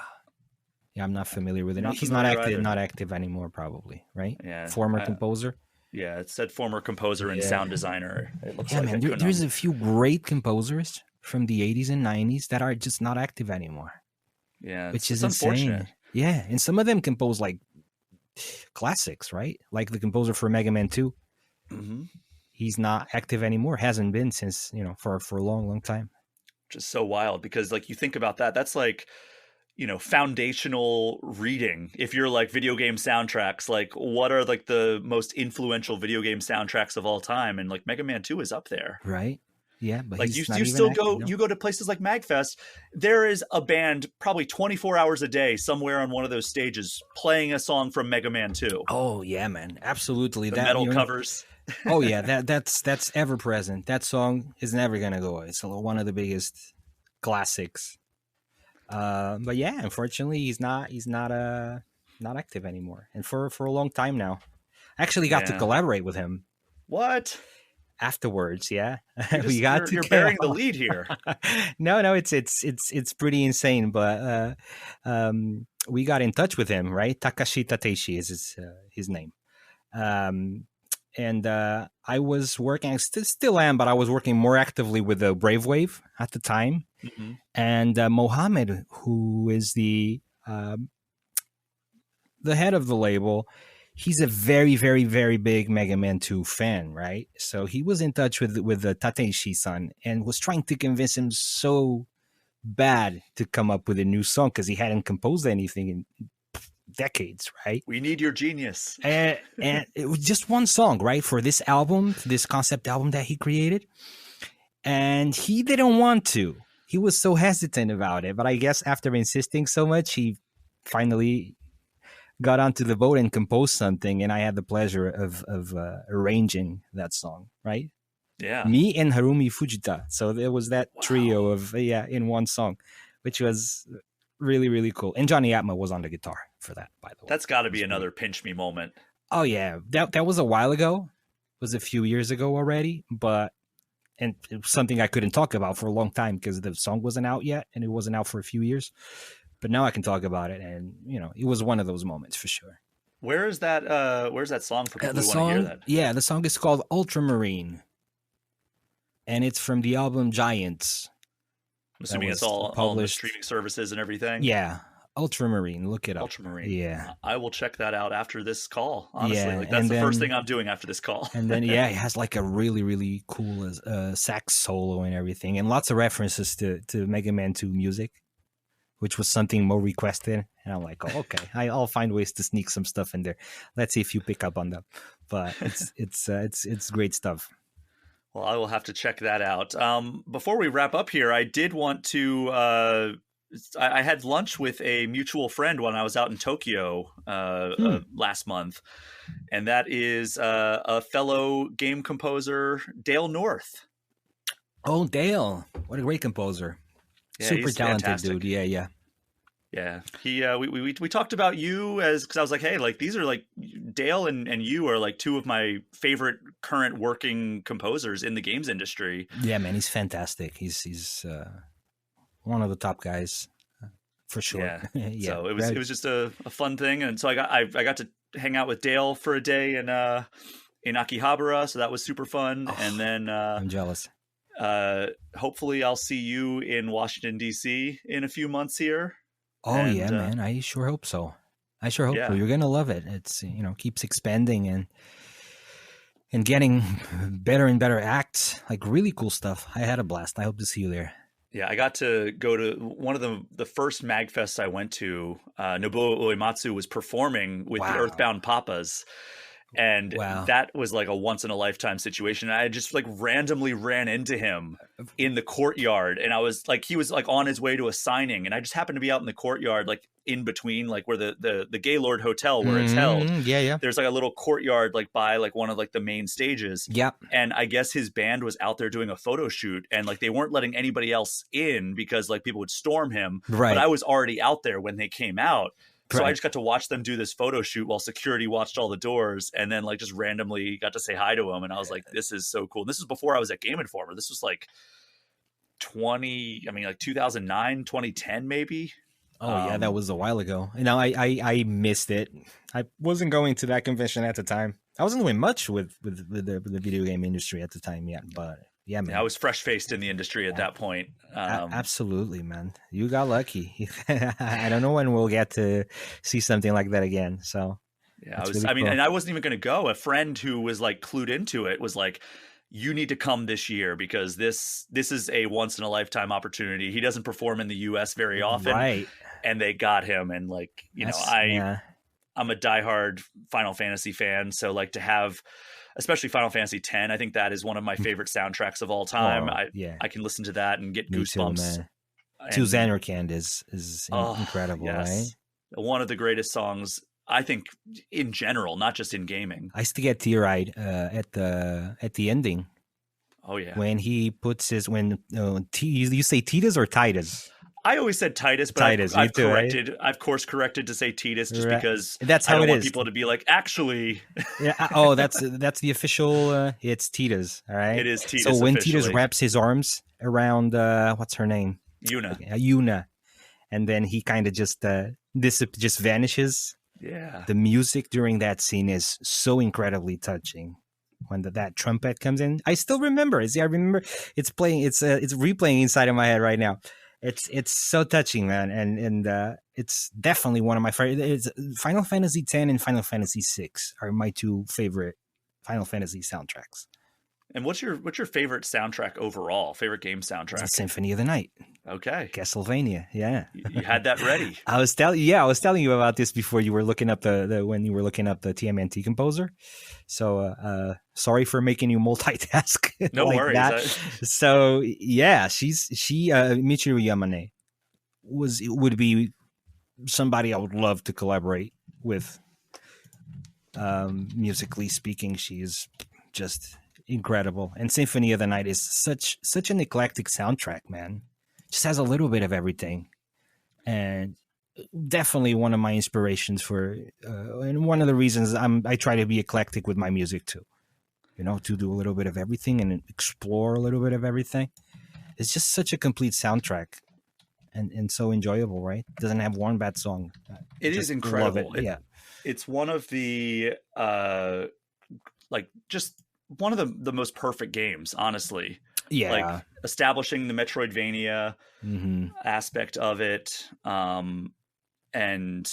Yeah, I'm not familiar with it. Not He's familiar not either. active anymore, probably, right? Yeah, Former composer. Yeah, it said former composer and sound designer. It looks Yeah, like man, there's a few great composers from the 80s and 90s that are just not active anymore. Yeah, which it's is unfortunate. insane. Yeah, and some of them compose like classics, right? Like the composer for Mega Man 2. Mm-hmm. He's not active anymore. Hasn't been since, for a long, long time. Just so wild because like you think about that, that's like, foundational reading. If you're like video game soundtracks, like what are like the most influential video game soundtracks of all time? And like Mega Man 2 is up there. Right. Yeah, but like he's you not even still active, go no? you go to places like MagFest, there is a band probably 24 hours a day somewhere on one of those stages playing a song from Mega Man 2. Oh yeah, man, absolutely. The metal covers. Oh yeah, that's ever present. That song is never gonna go away. It's one of the biggest classics. But yeah, unfortunately, he's not active anymore, and for a long time now. I actually got to collaborate with him. What? Afterwards, yeah, you're bearing the lead here. No, it's pretty insane, but we got in touch with him, right? Takashi Tateishi is his name, and I was working, I still am, but I was working more actively with the Brave Wave at the time, and Mohammed, who is the head of the label. He's a very, very, very big Mega Man 2 fan, right? So he was in touch with the Tateishi-san and was trying to convince him so bad to come up with a new song because he hadn't composed anything in decades, right? We need your genius. And it was just one song, right? For this album, this concept album that he created. And he didn't want to. He was so hesitant about it. But I guess after insisting so much, he finally got onto the boat and composed something, and I had the pleasure of arranging that song, right? Yeah. Me and Harumi Fujita. So there was that trio of, in one song, which was really, really cool. And Johnny Atma was on the guitar for that, by the way. That's got to be another pinch me moment. Oh, yeah. That was a while ago. It was a few years ago already, and it was something I couldn't talk about for a long time because the song wasn't out yet, and it wasn't out for a few years. But now I can talk about it, and it was one of those moments for sure. Where's that song for people who want to hear that? Yeah, the song is called Ultramarine, and it's from the album Giants. I'm assuming it's all on the streaming services and everything. Yeah, Ultramarine. Look it up. Ultramarine. Yeah, I will check that out after this call. Honestly, yeah, that's the first thing I'm doing after this call. And then it has like a really, really cool sax solo and everything, and lots of references to Mega Man 2 music, which was something more requested. And I'm like, oh, okay, I'll find ways to sneak some stuff in there. Let's see if you pick up on that. But it's great stuff. Well, I will have to check that out. Before we wrap up here, I did want to. I had lunch with a mutual friend when I was out in Tokyo last month, and that is a fellow game composer, Dale North. Oh, Dale! What a great composer. Yeah, super talented fantastic. Dude. Yeah. He we talked about you because I was like, hey, like these are like Dale and you are like two of my favorite current working composers in the games industry. Yeah, man, he's fantastic. He's one of the top guys for sure. Yeah. So it was just a fun thing, and so I got to hang out with Dale for a day in Akihabara, so that was super fun. And then I'm jealous. Hopefully I'll see you in Washington D.C. in a few months here. Oh, and, man, I sure hope so. So. You're gonna love it. It's keeps expanding and getting better and better acts, like really cool stuff. I had a blast. I hope to see you there. Yeah, I got to go to one of the first MagFests I went to. Nobuo Uematsu was performing with the Earthbound Papas. And that was like a once in a lifetime situation. I just like randomly ran into him in the courtyard, and I was like, he was like on his way to a signing, and I just happened to be out in the courtyard, like in between, like where the Gaylord Hotel where it's held. Yeah. There's like a little courtyard, like by like one of like the main stages. Yep. And I guess his band was out there doing a photo shoot, and like they weren't letting anybody else in because like people would storm him. Right. But I was already out there when they came out. So I just got to watch them do this photo shoot while security watched all the doors, and then like just randomly got to say hi to him. And I was like, this is so cool. And this was before I was at Game Informer. This was like like 2009, 2010 maybe. Oh yeah, that was a while ago. And now I missed it. I wasn't going to that convention at the time. I wasn't doing much with the video game industry at the time yet, but yeah, man. I was fresh faced in the industry at that point. Absolutely, man. You got lucky. I don't know when we'll get to see something like that again. So yeah, and I wasn't even going to go. A friend who was like clued into it was like, you need to come this year because this is a once in a lifetime opportunity. He doesn't perform in the US very often. Right. And they got him. And like, I'm a diehard Final Fantasy fan. So like to have, especially Final Fantasy X, I think that is one of my favorite soundtracks of all time. I can listen to that and get goosebumps. To Xanarkand is incredible, yes. Right? One of the greatest songs, I think, in general, not just in gaming. I used to get tear-eyed at the ending. Oh yeah, when he puts his you say Titus or Titus? I always said Titus, but I've corrected. Right? I've course corrected to say Titus just because that's how I don't want is. people to be like, actually. Yeah. Oh, that's the official. It's Titus. All right. It is Titus. So when Titus wraps his arms around what's her name? Yuna, and then he kind of just vanishes. Yeah. The music during that scene is so incredibly touching. When that trumpet comes in, I still remember it. See, I remember it's playing. It's replaying inside of my head right now. It's so touching, man, and it's definitely one of my favorite. Final Fantasy X and Final Fantasy VI are my two favorite Final Fantasy soundtracks. And what's your favorite soundtrack overall? Favorite game soundtrack? It's Symphony of the Night. Okay. Castlevania. Yeah. You had that ready. I was telling you about this before you were looking up when you were looking up the TMNT composer. So sorry for making you multitask. No like worries. That. So yeah, she Michiru Yamane would be somebody I would love to collaborate with. Musically speaking, she is just incredible. And Symphony of the Night is such an eclectic soundtrack, man. Just has a little bit of everything, and definitely one of my inspirations for and one of the reasons I try to be eclectic with my music too, to do a little bit of everything and explore a little bit of everything. It's just such a complete soundtrack and so enjoyable, right? It doesn't have one bad song. It is incredible. Yeah, it's one of the just one of the most perfect games, honestly. Yeah, like establishing the Metroidvania aspect of it, and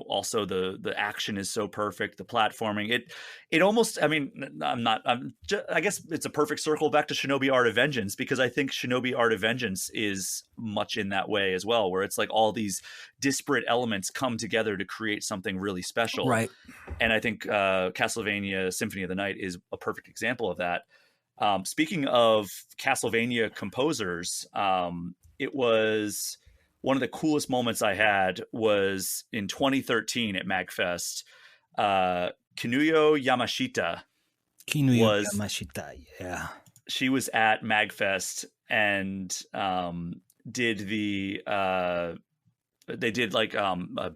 also the action is so perfect. The platforming, it almost. I mean, I guess it's a perfect circle back to Shinobi Art of Vengeance, because I think Shinobi Art of Vengeance is much in that way as well, where it's like all these disparate elements come together to create something really special. Right. And I think Castlevania Symphony of the Night is a perfect example of that. Speaking of Castlevania composers, it was one of the coolest moments I had was in 2013 at MagFest. Kinuyo Yamashita. Yamashita, yeah. She was at MagFest and did they did like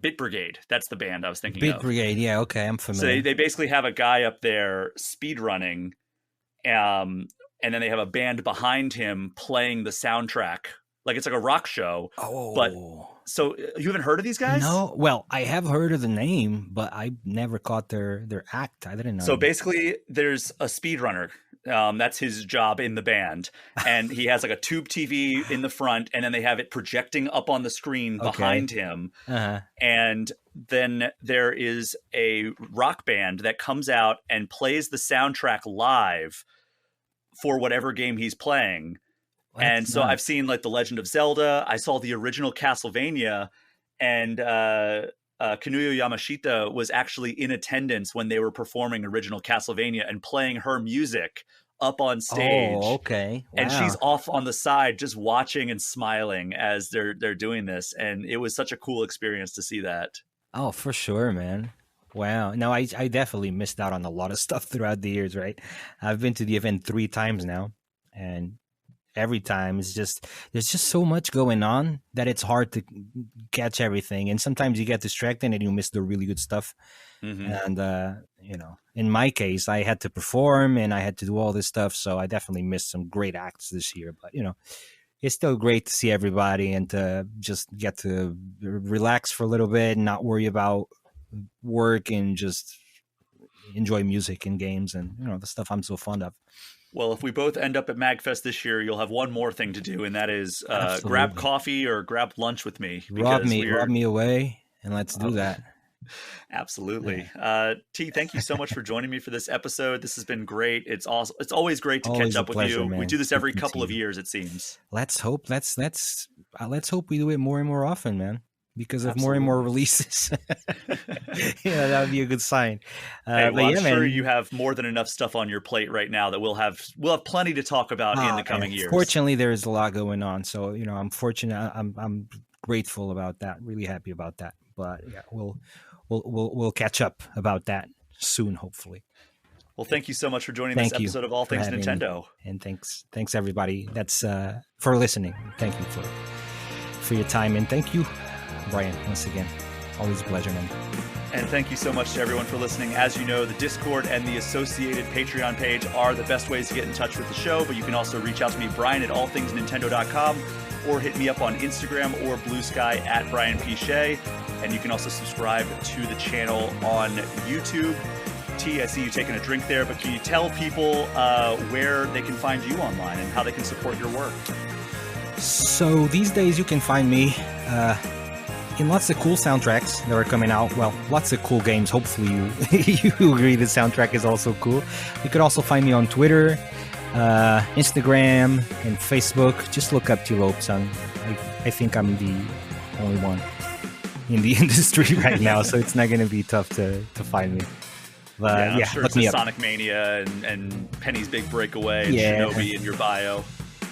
Bit Brigade. That's the band I was thinking of. Bit Brigade, yeah, okay, I'm familiar. So they basically have a guy up there speed running, and then they have a band behind him playing the soundtrack. Like it's like a rock show. Oh. But so you haven't heard of these guys? No. Well, I have heard of the name, but I never caught their act. I didn't know. So basically there's a speedrunner. That's his job in the band. And he has like a tube TV in the front, and then they have it projecting up on the screen behind him. Uh-huh. And then there is a rock band that comes out and plays the soundtrack live for whatever game he's playing. And so I've seen like The Legend of Zelda. I saw the original Castlevania, and Kinuyo Yamashita was actually in attendance when they were performing original Castlevania and playing her music up on stage. Oh, okay. Wow. And she's off on the side just watching and smiling as they're doing this. And it was such a cool experience to see that. Oh, for sure, man. Wow. No, I definitely missed out on a lot of stuff throughout the years, right? I've been to the event 3 times now, and every time there's just so much going on that it's hard to catch everything, and sometimes you get distracted and you miss the really good stuff. And in my case, I had to perform and I had to do all this stuff, so I definitely missed some great acts this year. But it's still great to see everybody and to just get to relax for a little bit and not worry about work and just enjoy music and games and the stuff I'm so fond of. Well, if we both end up at MagFest this year, you'll have one more thing to do, and that is grab coffee or grab lunch with me. Rob me away, and let's do that. Absolutely. T, thank you so much for joining me for this episode. This has been great. It's awesome. It's always great to catch up with you. Man. We do this every couple of years, it seems. Let's hope we do it more and more often, man. Because of more and more releases. That would be a good sign. I'm sure you have more than enough stuff on your plate right now that we'll have plenty to talk about in the coming years. Fortunately, there's a lot going on. So, I'm fortunate. I'm grateful about that. Really happy about that. But yeah, we'll catch up about that soon, hopefully. Well, thank you so much for joining this episode of All Things Nintendo. And thanks everybody. That's for listening. Thank you for your time, and thank you, Brian, once again. Always a pleasure, man. And thank you so much to everyone for listening. As you know, the Discord and the associated Patreon page are the best ways to get in touch with the show, but you can also reach out to me, Brian, at allthingsnintendo.com, or hit me up on Instagram or Blue Sky at Brian P. Shea. And you can also subscribe to the channel on YouTube. T, I see you taking a drink there, but can you tell people where they can find you online and how they can support your work? So these days you can find me in lots of cool soundtracks that are coming out. Well, lots of cool games. Hopefully you agree the soundtrack is also cool. You could also find me on Twitter, Instagram, and Facebook. Just look up Tee Lopes. I think I'm the only one in the industry right now, so it's not going to be tough to find me. But I'm sure it's Sonic Mania and Penny's Big Breakaway and Shinobi in your bio.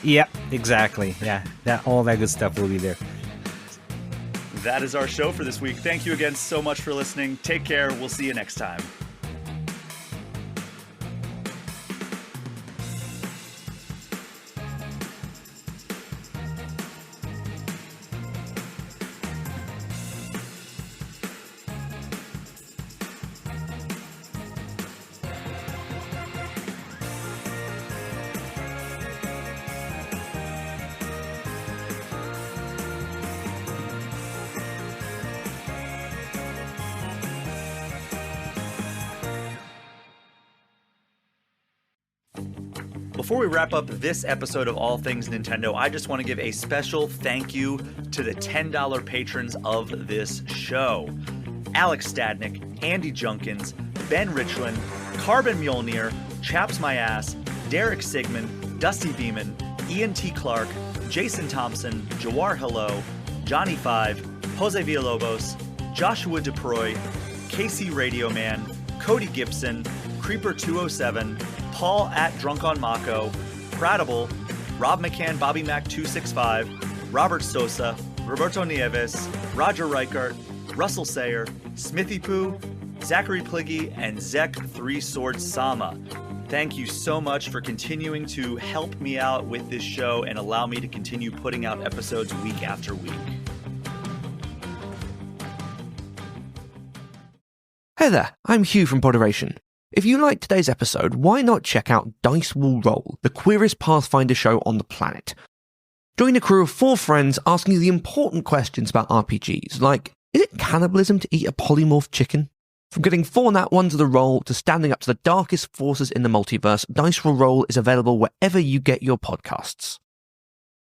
Yeah, exactly. Yeah, all that good stuff will be there. That is our show for this week. Thank you again so much for listening. Take care. We'll see you next time. Before we wrap up this episode of All Things Nintendo, I just want to give a special thank you to the $10 patrons of this show. Alex Stadnick, Andy Junkins, Ben Richland, Carbon Mjolnir, Chaps My Ass, Derek Sigmund, Dusty Beeman, Ian T. Clark, Jason Thompson, Jawar Hello, Johnny 5, Jose Villalobos, Joshua DeProy, Casey Radio Man, Cody Gibson, Creeper 207, Paul at Drunk on Mako, Pratable, Rob McCann, Bobby Mac 265, Robert Sosa, Roberto Nieves, Roger Reichart, Russell Sayer, Smithy Poo, Zachary Pliggy, and Zek 3 Sword Sama. Thank you so much for continuing to help me out with this show and allow me to continue putting out episodes week after week. Hey there, I'm Hugh from Moderation. If you liked today's episode, why not check out Dice Will Roll, the queerest Pathfinder show on the planet? Join a crew of 4 friends asking you the important questions about RPGs, like, is it cannibalism to eat a polymorph chicken? From getting 4 nat 1s to the roll to standing up to the darkest forces in the multiverse, Dice Will Roll is available wherever you get your podcasts.